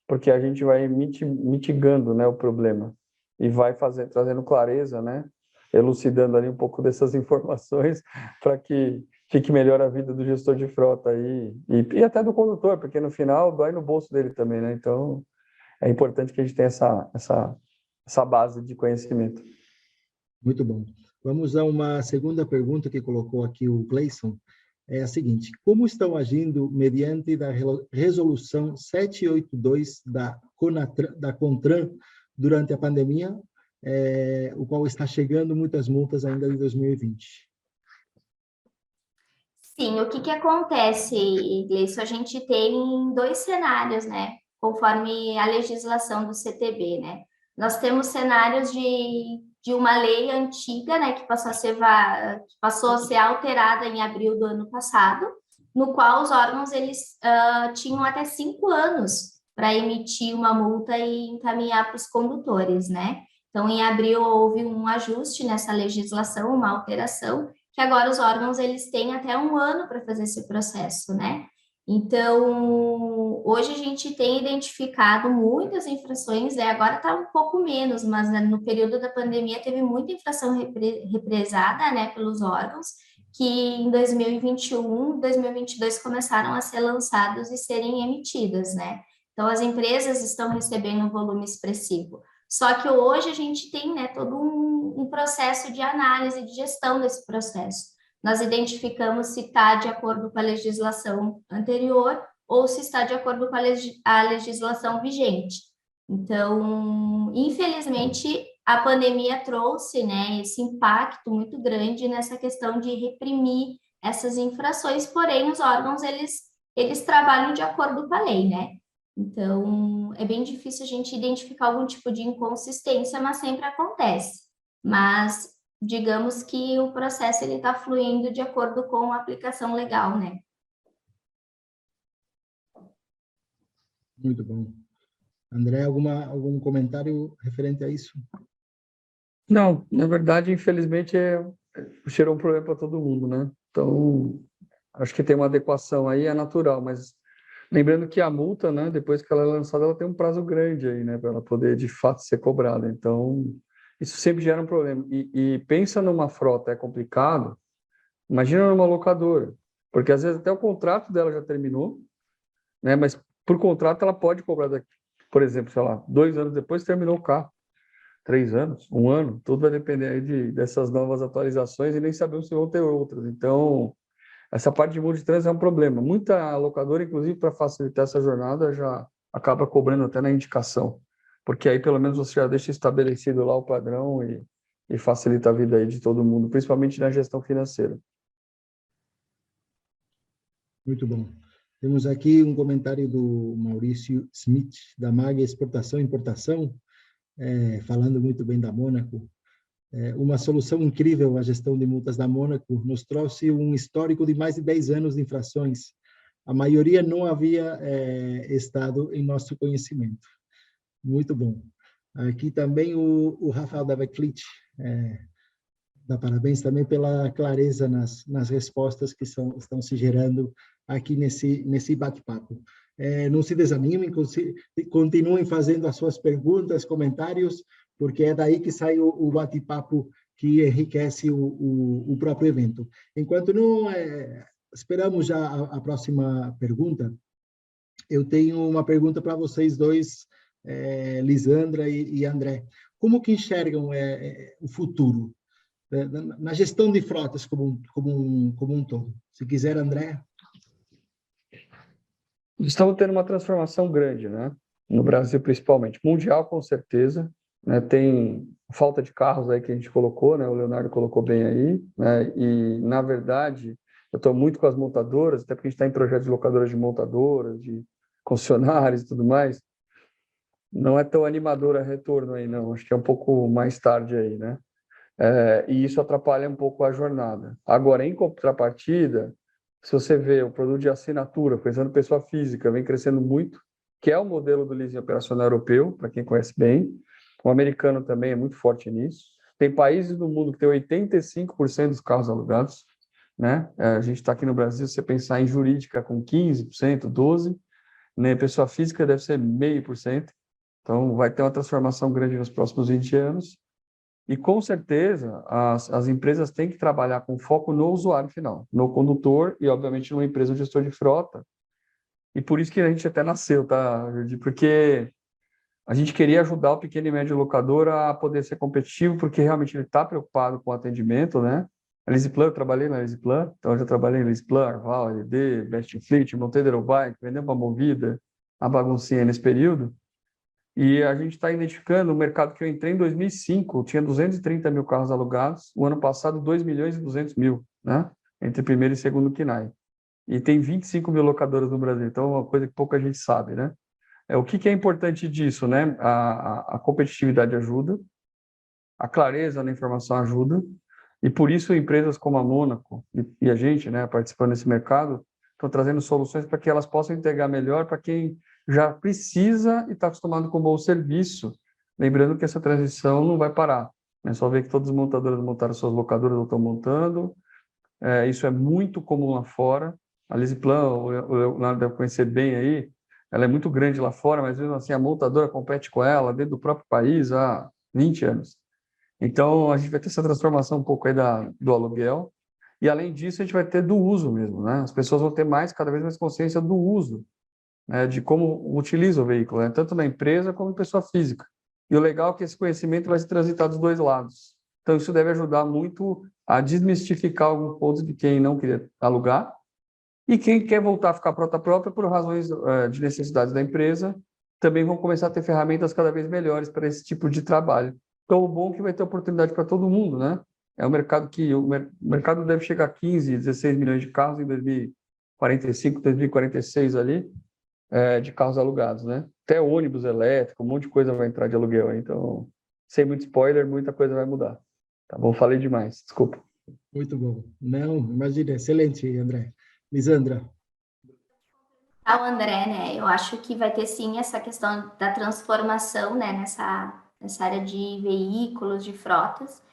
Porque a gente vai mitigando, né, o problema. E vai trazendo clareza, né? Elucidando ali um pouco dessas informações para que fique melhor a vida do gestor de frota aí, e até do condutor, porque no final dói no bolso dele também, né? Então, é importante que a gente tenha essa base de conhecimento. Muito bom. Vamos a uma segunda pergunta que colocou aqui o Gleison. É a seguinte: como estão agindo mediante da resolução 782 da CONTRAN durante a pandemia, o qual está chegando muitas multas ainda de 2020? Sim, o que acontece, Gleison? A gente tem dois cenários, né? Conforme a legislação do CTB, né? Nós temos cenários de uma lei antiga, né, que passou a ser alterada em abril do ano passado, no qual os órgãos eles tinham até 5 anos para emitir uma multa e encaminhar para os condutores, né? Então, em abril houve um ajuste nessa legislação, uma alteração, que agora os órgãos eles têm até 1 ano para fazer esse processo, né? Então, hoje a gente tem identificado muitas infrações, agora está um pouco menos, mas no período da pandemia teve muita infração represada, né, pelos órgãos, que em 2021, 2022 começaram a ser lançados e serem emitidas, né? Então, as empresas estão recebendo um volume expressivo. Só que hoje a gente tem, né, todo um processo de análise, de gestão desse processo. nós identificamos se está de acordo com a legislação anterior ou se está de acordo com a legislação vigente. Então, infelizmente, a pandemia trouxe, né, esse impacto muito grande nessa questão de reprimir essas infrações, porém, os órgãos, eles trabalham de acordo com a lei, né? Então, é bem difícil a gente identificar algum tipo de inconsistência, mas sempre acontece. Mas, digamos que o processo está fluindo de acordo com a aplicação legal, né? Muito bom. André, algum comentário referente a isso? Não, na verdade, infelizmente, gerou um problema para todo mundo, né? Então, acho que tem uma adequação aí, é natural, mas lembrando que a multa, né, depois que ela é lançada, ela tem um prazo grande aí, né, para ela poder, de fato, ser cobrada. Então, isso sempre gera um problema. E pensa numa frota, é complicado, imagina numa locadora, porque às vezes até o contrato dela já terminou, né, mas por contrato ela pode cobrar daqui, por exemplo, sei lá, 2 anos depois terminou o carro. 3 anos, 1 ano, tudo vai depender aí dessas novas atualizações e nem sabemos se vão ter outras. Então, essa parte de multa de trânsito é um problema. Muita locadora, inclusive, para facilitar essa jornada, já acaba cobrando até na indicação, porque aí pelo menos você já deixa estabelecido lá o padrão e facilita a vida aí de todo mundo, principalmente na gestão financeira. Muito bom. Temos aqui um comentário do Maurício Smith, da MAG Exportação e Importação, falando muito bem da Mônaco. Uma solução incrível à gestão de multas da Mônaco nos trouxe um histórico de mais de 10 anos de infrações. A maioria não havia estado em nosso conhecimento. Muito bom. Aqui também o Rafael Daveclit dá parabéns também pela clareza nas respostas que estão se gerando aqui nesse bate-papo. Não se desanimem, continuem fazendo as suas perguntas, comentários, porque é daí que sai o bate-papo que enriquece o próprio evento. Enquanto não esperamos já a próxima pergunta, eu tenho uma pergunta para vocês dois, Lisandra e André. Como que enxergam o futuro na gestão de frotas como um todo? Se quiser, André. Estamos tendo uma transformação grande, né? No Brasil, principalmente. Mundial, com certeza. Né? Tem falta de carros aí que a gente colocou, né? O Leonardo colocou bem aí. Né? E, na verdade, eu estou muito com as montadoras, até porque a gente está em projetos de locadoras de montadoras, de concessionários e tudo mais. Não é tão animadora retorno aí, não. Acho que é um pouco mais tarde aí, né? E isso atrapalha um pouco a jornada. Agora, em contrapartida, se você vê o produto de assinatura, pensando em pessoa física, vem crescendo muito, que é o modelo do leasing operacional europeu, para quem conhece bem. O americano também é muito forte nisso. Tem países do mundo que tem 85% dos carros alugados, né? A gente está aqui no Brasil, se você pensar em jurídica com 15%, 12%, né? Pessoa física deve ser 0,5%. Então, vai ter uma transformação grande nos próximos 20 anos. E, com certeza, as empresas têm que trabalhar com foco no usuário final, no condutor e, obviamente, numa empresa de gestor de frota. E por isso que a gente até nasceu, tá, Jordi? Porque a gente queria ajudar o pequeno e médio locador a poder ser competitivo, porque realmente ele está preocupado com o atendimento, né? A Leaseplan, eu trabalhei na Leaseplan, então eu já trabalhei em Leaseplan, Arval, LD, Best Fleet, montei Bike, vendendo uma Movida, a baguncinha nesse período. E a gente está identificando o mercado que eu entrei em 2005, tinha 230 mil carros alugados, o ano passado 2.200.000, né? Entre primeiro e segundo KNAI. E tem 25 mil locadoras no Brasil, então é uma coisa que pouca gente sabe, né? O que é importante disso, né? A competitividade ajuda, a clareza na informação ajuda, e por isso empresas como a Mônaco e a gente, né, participando desse mercado, estão trazendo soluções para que elas possam entregar melhor para quem já precisa e está acostumado com um bom serviço. Lembrando que essa transição não vai parar. É só ver que todas as montadoras montaram suas locadoras ou estão montando. Isso é muito comum lá fora. A Leaseplan, o Leonardo deve conhecer bem aí, ela é muito grande lá fora, mas mesmo assim a montadora compete com ela dentro do próprio país há 20 anos. Então, a gente vai ter essa transformação um pouco aí do aluguel. E, além disso, a gente vai ter do uso mesmo, né? As pessoas vão ter cada vez mais consciência do uso, né? De como utiliza o veículo, né? Tanto na empresa como na pessoa física. E o legal é que esse conhecimento vai se transitar dos dois lados, Então, isso deve ajudar muito a desmistificar alguns pontos de quem não queria alugar e quem quer voltar a ficar por conta própria por razões de necessidades da empresa, também vão começar a ter ferramentas cada vez melhores para esse tipo de trabalho. Então, o bom é que vai ter oportunidade para todo mundo, né? É um mercado que o mercado deve chegar a 15, 16 milhões de carros em 2045, 2046 ali, de carros alugados, né? Até ônibus elétrico, um monte de coisa vai entrar de aluguel. Então, sem muito spoiler, muita coisa vai mudar. Tá bom? Falei demais, desculpa. Muito bom. Não, imagina, excelente, André. Lisandra. Ao André, né? Eu acho que vai ter sim essa questão da transformação, né? Nessa área de veículos, de frotas.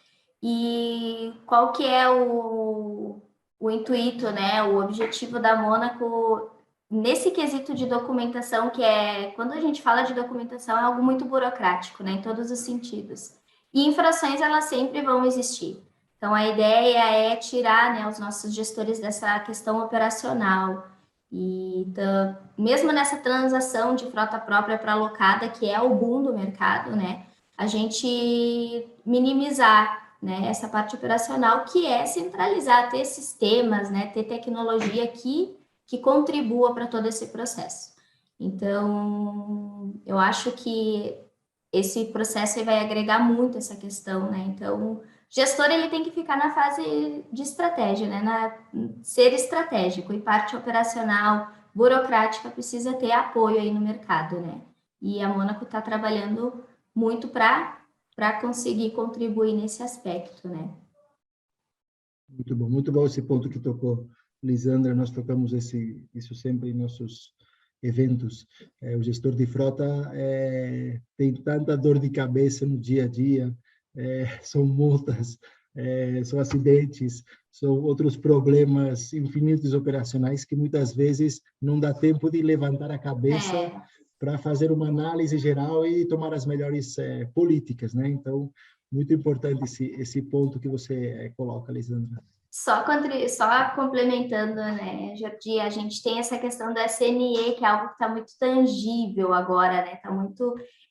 E qual que é o intuito, né? O objetivo da Mônaco nesse quesito de documentação, que é, quando a gente fala de documentação, é algo muito burocrático, né? Em todos os sentidos. E infrações, elas sempre vão existir. Então, a ideia é tirar, né, os nossos gestores dessa questão operacional. E então, mesmo nessa transação de frota própria para alocada, que é o boom do mercado, né? A gente minimizar, né, essa parte operacional, que é centralizar, ter sistemas, né, ter tecnologia que contribua para todo esse processo. Então, eu acho que esse processo vai agregar muito essa questão, né? Então, o gestor ele tem que ficar na fase de estratégia, né? Ser estratégico, e parte operacional, burocrática, precisa ter apoio aí no mercado, né? E a Mônaco está trabalhando muito para conseguir contribuir nesse aspecto, né? Muito bom esse ponto que tocou, Lisandra. Nós tocamos isso sempre em nossos eventos. O gestor de frota tem tanta dor de cabeça no dia a dia, são multas, são acidentes, são outros problemas infinitos operacionais que muitas vezes não dá tempo de levantar a cabeça para fazer uma análise geral e tomar as melhores políticas, né? Então, muito importante esse ponto que você coloca, Lisandra. Só complementando, né, Jordi, a gente tem essa questão do SNE, que é algo que está muito tangível agora, né?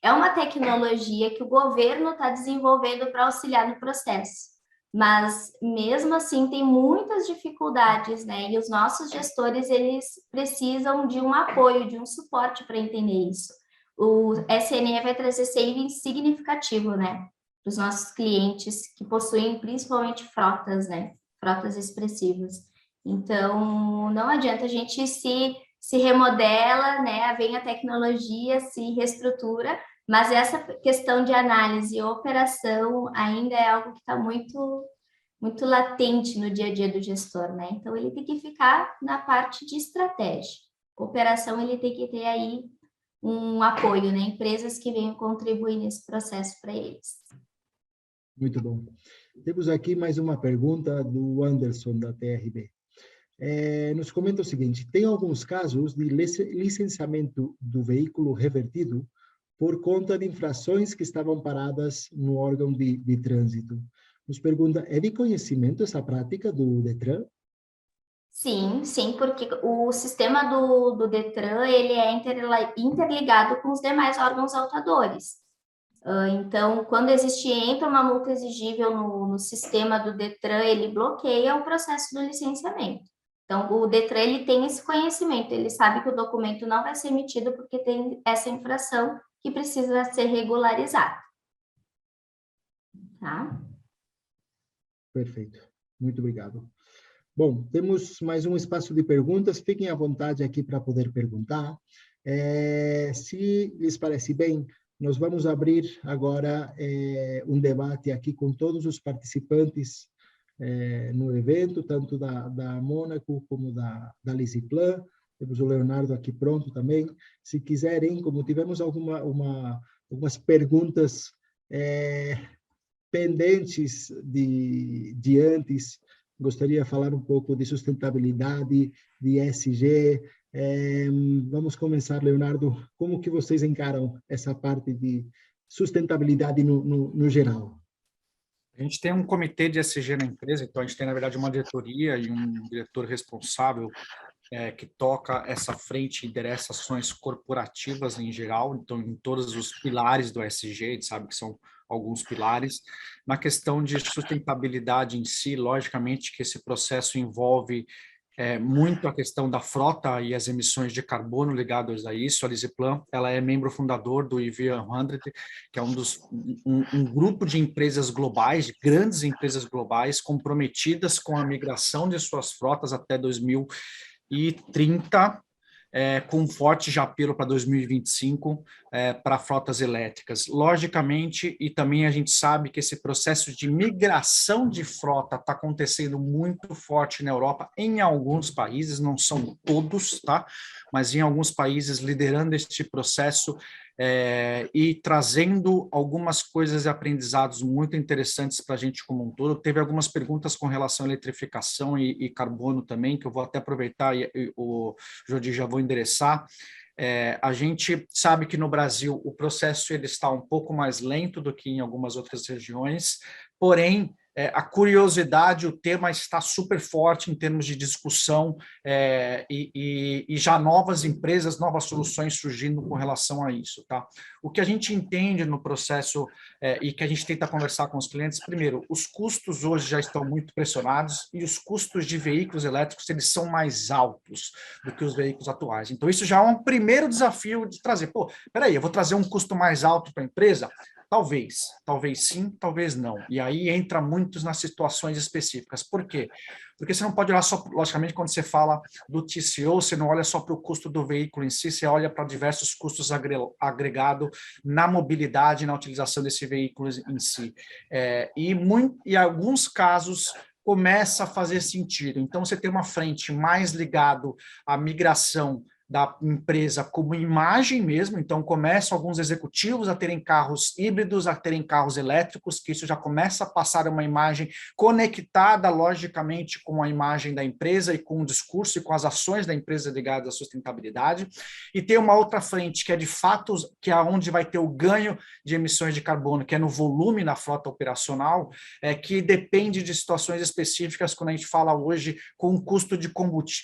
É uma tecnologia que o governo está desenvolvendo para auxiliar no processo. Mas, mesmo assim, tem muitas dificuldades, né? E os nossos gestores, eles precisam de um apoio, de um suporte para entender isso. O SNE vai trazer saving significativo, né? Para os nossos clientes que possuem principalmente frotas, né? Frotas expressivas. Então, não adianta, a gente se remodela, né? Vem a tecnologia, se reestrutura, mas essa questão de análise e operação ainda é algo que está muito, muito latente no dia a dia do gestor, né? Então, ele tem que ficar na parte de estratégia. Operação, ele tem que ter aí um apoio, né? Empresas que venham contribuir nesse processo para eles. Muito bom. Temos aqui mais uma pergunta do Anderson, da TRB. Nos comenta o seguinte: tem alguns casos de licenciamento do veículo revertido por conta de infrações que estavam paradas no órgão de trânsito. Nos pergunta, é de conhecimento essa prática do Detran? Sim, porque o sistema do Detran, ele é interligado com os demais órgãos autadores. Então, quando entra uma multa exigível no sistema do Detran, ele bloqueia o processo do licenciamento. Então, o Detran, ele tem esse conhecimento, ele sabe que o documento não vai ser emitido porque tem essa infração que precisa ser regularizada. Tá? Perfeito. Muito obrigado. Bom, temos mais um espaço de perguntas. Fiquem à vontade aqui para poder perguntar. Se lhes parece bem, nós vamos abrir agora um debate aqui com todos os participantes no evento, tanto da Mônaco como da Lisiplan. Temos o Leonardo aqui pronto também. Se quiserem, como tivemos algumas perguntas pendentes de antes, gostaria de falar um pouco de sustentabilidade, de ESG. Vamos começar, Leonardo. Como que vocês encaram essa parte de sustentabilidade no geral? A gente tem um comitê de ESG na empresa, então a gente tem, na verdade, uma diretoria e um diretor responsável que toca essa frente e endereça ações corporativas em geral, então em todos os pilares do ESG, a gente sabe que são alguns pilares. Na questão de sustentabilidade em si, logicamente que esse processo envolve muito a questão da frota e as emissões de carbono ligadas a isso. A Lisiplan, ela é membro fundador do EV100, que é um grupo de empresas globais, de grandes empresas globais, comprometidas com a migração de suas frotas até 2030, com um forte apelo para 2025 para frotas elétricas. Logicamente, e também a gente sabe que esse processo de migração de frota está acontecendo muito forte na Europa, em alguns países, não são todos, tá? Mas em alguns países liderando este processo e trazendo algumas coisas e aprendizados muito interessantes para a gente como um todo. Teve algumas perguntas com relação à eletrificação e carbono também, que eu vou até aproveitar e o Jordi já vou endereçar. A gente sabe que no Brasil o processo ele está um pouco mais lento do que em algumas outras regiões, porém, a curiosidade, o tema está super forte em termos de discussão e já novas empresas, novas soluções surgindo com relação a isso, tá? O que a gente entende no processo e que a gente tenta conversar com os clientes, primeiro, os custos hoje já estão muito pressionados e os custos de veículos elétricos, eles são mais altos do que os veículos atuais. Então, isso já é um primeiro desafio de trazer. Pô, peraí, eu vou trazer um custo mais alto para a empresa? Talvez sim, talvez não. E aí entra muitos nas situações específicas. Por quê? Porque você não pode olhar só, logicamente, quando você fala do TCO, você não olha só para o custo do veículo em si, você olha para diversos custos agregados na mobilidade, na utilização desse veículo em si. E em alguns casos começa a fazer sentido. Então, você tem uma frente mais ligado à migração da empresa como imagem mesmo, então começam alguns executivos a terem carros híbridos, a terem carros elétricos, que isso já começa a passar uma imagem conectada, logicamente, com a imagem da empresa e com o discurso e com as ações da empresa ligadas à sustentabilidade, e tem uma outra frente, que é de fato, que é onde vai ter o ganho de emissões de carbono, que é no volume na frota operacional, que depende de situações específicas, quando a gente fala hoje com um custo de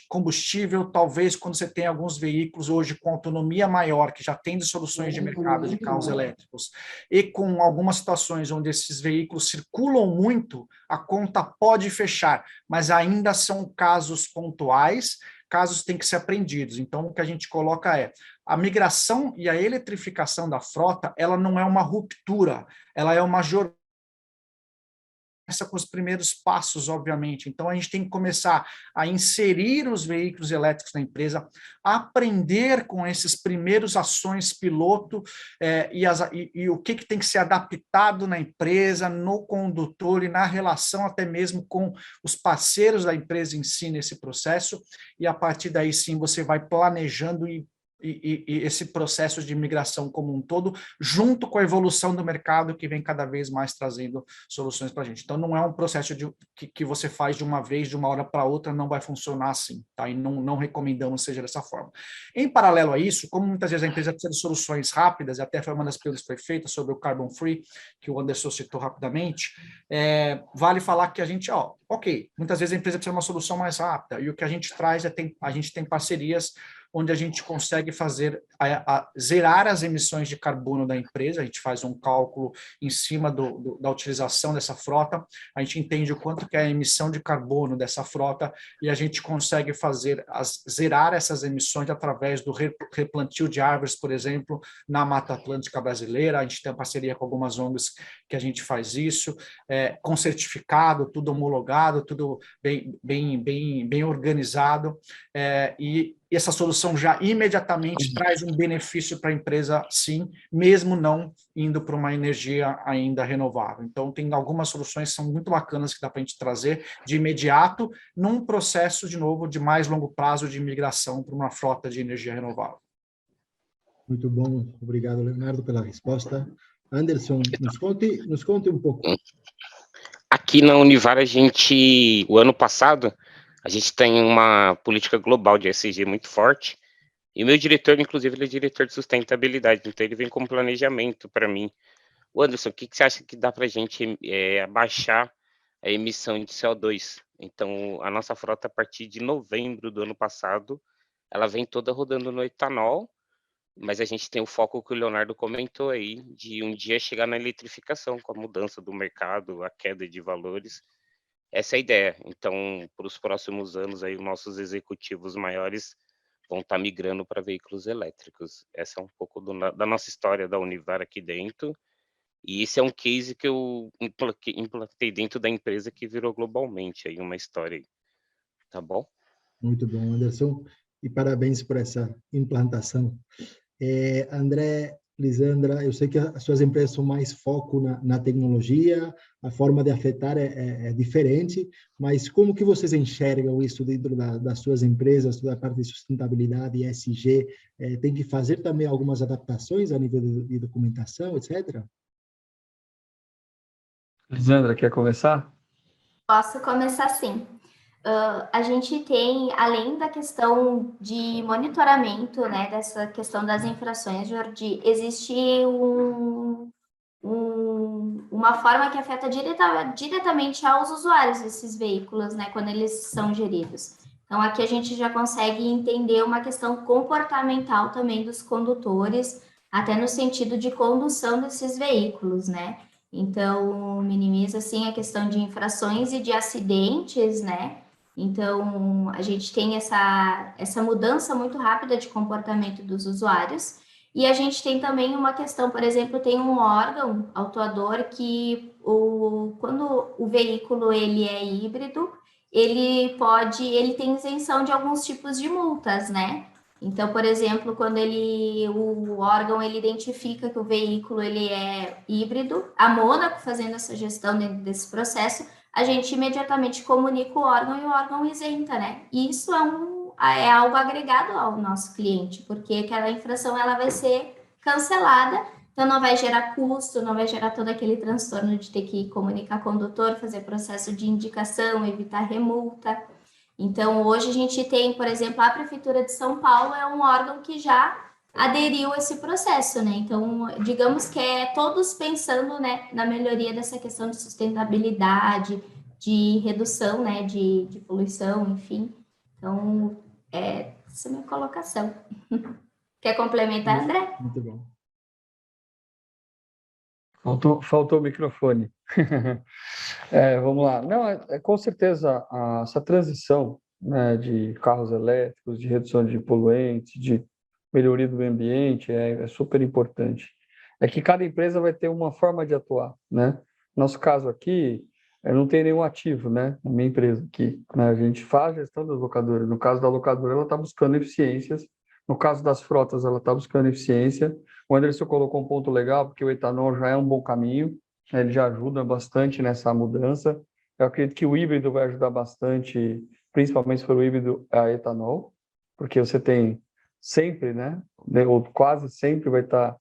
combustível, talvez quando você tem alguns veículos hoje com autonomia maior, que já tem soluções de mercado de carros elétricos, e com algumas situações onde esses veículos circulam muito, a conta pode fechar, mas ainda são casos pontuais, casos têm que ser aprendidos. Então, o que a gente coloca a migração e a eletrificação da frota, ela não é uma ruptura, ela é uma jornada com os primeiros passos, obviamente. Então, a gente tem que começar a inserir os veículos elétricos na empresa, aprender com esses primeiros ações piloto e o que tem que ser adaptado na empresa, no condutor e na relação até mesmo com os parceiros da empresa em si nesse processo, e a partir daí sim você vai planejando e esse processo de migração como um todo, junto com a evolução do mercado que vem cada vez mais trazendo soluções para a gente. Então, não é um processo que você faz de uma vez, de uma hora para outra, não vai funcionar assim, tá? E não recomendamos seja dessa forma. Em paralelo a isso, como muitas vezes a empresa precisa de soluções rápidas, e até foi uma das perguntas que foi feita sobre o Carbon Free, que o Anderson citou rapidamente, vale falar que a gente, ok, muitas vezes a empresa precisa de uma solução mais rápida, e o que a gente traz a gente tem parcerias onde a gente consegue fazer zerar as emissões de carbono da empresa, a gente faz um cálculo em cima da utilização dessa frota, a gente entende o quanto que é a emissão de carbono dessa frota e a gente consegue zerar essas emissões através do replantio de árvores, por exemplo, na Mata Atlântica brasileira. A gente tem parceria com algumas ONGs que a gente faz isso, com certificado, tudo homologado, tudo bem organizado, e essa solução já imediatamente traz um benefício para a empresa, sim, mesmo não indo para uma energia ainda renovável. Então, tem algumas soluções que são muito bacanas que dá para a gente trazer de imediato, num processo, de novo, de mais longo prazo de migração para uma frota de energia renovável. Muito bom, obrigado, Leonardo, pela resposta. Anderson, nos conte um pouco. Aqui na Univar, o ano passado, a gente tem uma política global de ESG muito forte, e o meu diretor, inclusive, ele é diretor de sustentabilidade, então ele vem com planejamento para mim. O Anderson, o que você acha que dá para a gente abaixar a emissão de CO2? Então, a nossa frota, a partir de novembro do ano passado, ela vem toda rodando no etanol, mas a gente tem o foco que o Leonardo comentou aí, de um dia chegar na eletrificação, com a mudança do mercado, a queda de valores. Essa é a ideia. Então, para os próximos anos, aí, os nossos executivos maiores vão estar migrando para veículos elétricos. Essa é um pouco da nossa história da Univar aqui dentro. E esse é um case que eu implantei dentro da empresa que virou globalmente aí uma história aí. Tá bom? Muito bom, Anderson, e parabéns por essa implantação. André, Lisandra, eu sei que as suas empresas são mais foco na tecnologia, a forma de afetar é diferente, mas como que vocês enxergam isso dentro das suas empresas, toda a parte de sustentabilidade, ESG, tem que fazer também algumas adaptações a nível de documentação, etc.? Lisandra, quer começar? Posso começar sim. A gente tem, além da questão de monitoramento, né, dessa questão das infrações, Jordi, existe uma forma que afeta diretamente aos usuários desses veículos, né, quando eles são geridos. Então, aqui a gente já consegue entender uma questão comportamental também dos condutores, até no sentido de condução desses veículos, né? Então, minimiza, assim, a questão de infrações e de acidentes, né? Então, a gente tem essa mudança muito rápida de comportamento dos usuários. E a gente tem também uma questão, por exemplo, tem um órgão autuador que, quando o veículo ele é híbrido, ele tem isenção de alguns tipos de multas, né? Então, por exemplo, quando o órgão ele identifica que o veículo ele é híbrido, a Mônaco fazendo essa gestão dentro desse processo, a gente imediatamente comunica o órgão e o órgão isenta, né? E isso é algo agregado ao nosso cliente, porque aquela infração ela vai ser cancelada, então não vai gerar custo, não vai gerar todo aquele transtorno de ter que comunicar com o condutor, fazer processo de indicação, evitar remulta. Então, hoje a gente tem, por exemplo, a Prefeitura de São Paulo é um órgão que já aderiu a esse processo, né? Então, digamos que todos pensando, né, na melhoria dessa questão de sustentabilidade, de redução, né, de poluição, enfim. Então, essa é a minha colocação. Quer complementar, André? Muito bom. Faltou o microfone. Vamos lá. Não, com certeza, essa transição, né, de carros elétricos, de redução de poluentes, de melhoria do meio ambiente, é super importante. É que cada empresa vai ter uma forma de atuar, né? Nosso caso aqui, não tem nenhum ativo, né? Na minha empresa aqui, né? A gente faz a gestão das locadoras. No caso da locadora, ela está buscando eficiências. No caso das frotas, ela está buscando eficiência. O Anderson colocou um ponto legal, porque o etanol já é um bom caminho, né? Ele já ajuda bastante nessa mudança. Eu acredito que o híbrido vai ajudar bastante, principalmente se for o híbrido a etanol, porque você tem sempre, né? Ou quase sempre vai estar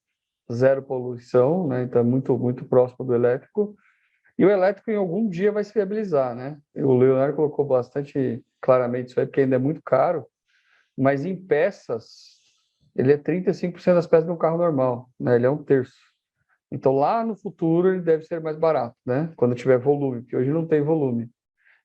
zero poluição, né? Então é muito, muito próximo do elétrico. E o elétrico em algum dia vai se viabilizar, né? O Leonardo colocou bastante claramente isso aí, porque ainda é muito caro, mas em peças, ele é 35% das peças de um carro normal, né? Ele é um terço. Então lá no futuro ele deve ser mais barato, né? Quando tiver volume, porque hoje não tem volume.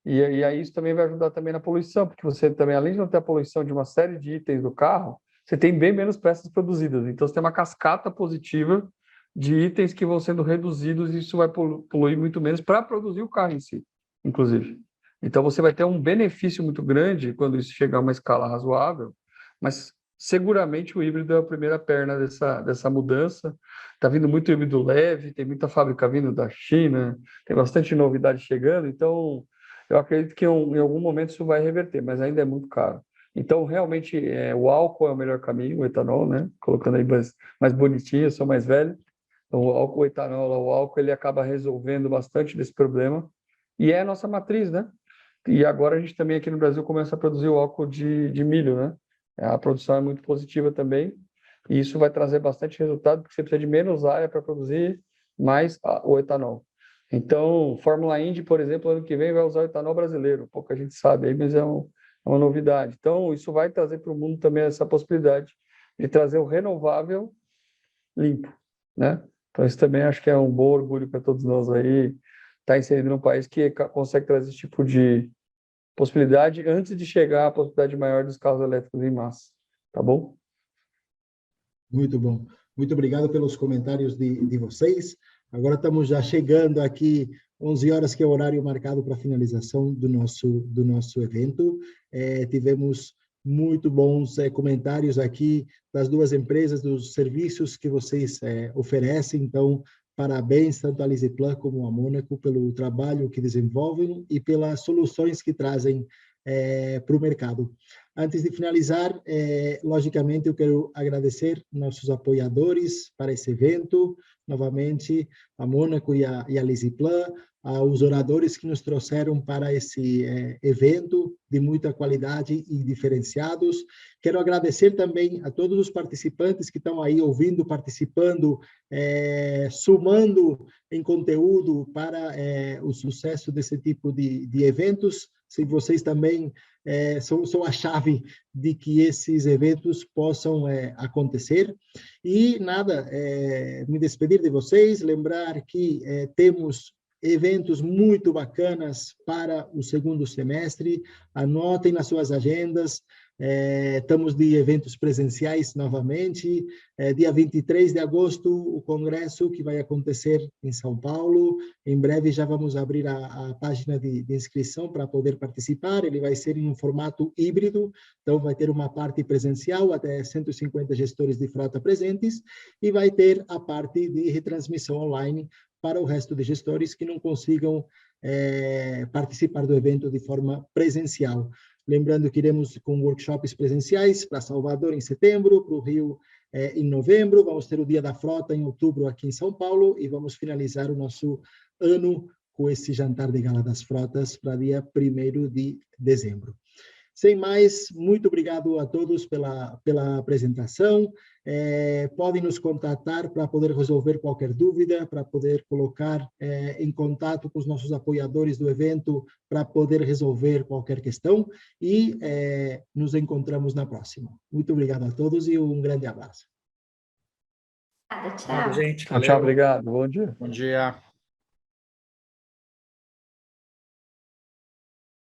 E aí isso também vai ajudar também na poluição, porque você também, além de não ter a poluição de uma série de itens do carro, você tem bem menos peças produzidas. Então você tem uma cascata positiva de itens que vão sendo reduzidos e isso vai poluir muito menos para produzir o carro em si, inclusive. Então você vai ter um benefício muito grande quando isso chegar a uma escala razoável, mas seguramente o híbrido é a primeira perna dessa mudança. Está vindo muito híbrido leve, tem muita fábrica vindo da China, tem bastante novidade chegando, então eu acredito que em algum momento isso vai reverter, mas ainda é muito caro. Então, realmente, o álcool é o melhor caminho, o etanol, né? Colocando aí mais bonitinho, eu sou mais velho. Então, o etanol, o álcool, ele acaba resolvendo bastante desse problema. E é a nossa matriz, né? E agora a gente também aqui no Brasil começa a produzir o álcool de milho, né? A produção é muito positiva também. E isso vai trazer bastante resultado, porque você precisa de menos área para produzir mais o etanol. Então, Fórmula Indy, por exemplo, ano que vem vai usar o etanol brasileiro. Pouca gente sabe aí, mas é uma novidade. Então, isso vai trazer para o mundo também essa possibilidade de trazer o renovável limpo, né? Então, isso também acho que é um bom orgulho para todos nós aí, estar inserido num país que consegue trazer esse tipo de possibilidade antes de chegar à possibilidade maior dos carros elétricos em massa. Tá bom? Muito bom. Muito obrigado pelos comentários de vocês. Agora estamos já chegando aqui, 11 horas, que é o horário marcado para a finalização do nosso evento. Tivemos muito bons comentários aqui das duas empresas, dos serviços que vocês oferecem. Então, parabéns tanto a Lisiplan como a Mônaco pelo trabalho que desenvolvem e pelas soluções que trazem para o mercado. Antes de finalizar, logicamente, eu quero agradecer nossos apoiadores para esse evento, novamente, a Mônaco e a Lisiplan, aos oradores que nos trouxeram para esse evento de muita qualidade e diferenciados. Quero agradecer também a todos os participantes que estão aí ouvindo, participando, somando em conteúdo para o sucesso desse tipo de eventos. Se vocês também são a chave de que esses eventos possam acontecer. E nada, me despedir de vocês, lembrar que temos eventos muito bacanas para o segundo semestre, anotem nas suas agendas, estamos de eventos presenciais novamente, dia 23 de agosto, o congresso que vai acontecer em São Paulo, em breve já vamos abrir a página de inscrição para poder participar, ele vai ser em um formato híbrido, então vai ter uma parte presencial, até 150 gestores de frota presentes, e vai ter a parte de retransmissão online para o resto de gestores que não consigam participar do evento de forma presencial. Lembrando que iremos com workshops presenciais para Salvador em setembro, para o Rio em novembro, vamos ter o Dia da Frota em outubro aqui em São Paulo e vamos finalizar o nosso ano com esse jantar de gala das frotas para dia 1º de dezembro. Sem mais, muito obrigado a todos pela apresentação. Podem nos contatar para poder resolver qualquer dúvida, para poder colocar em contato com os nossos apoiadores do evento, para poder resolver qualquer questão. E nos encontramos na próxima. Muito obrigado a todos e um grande abraço. Tchau. Gente, Tchau, obrigado. Bom dia. Bom dia.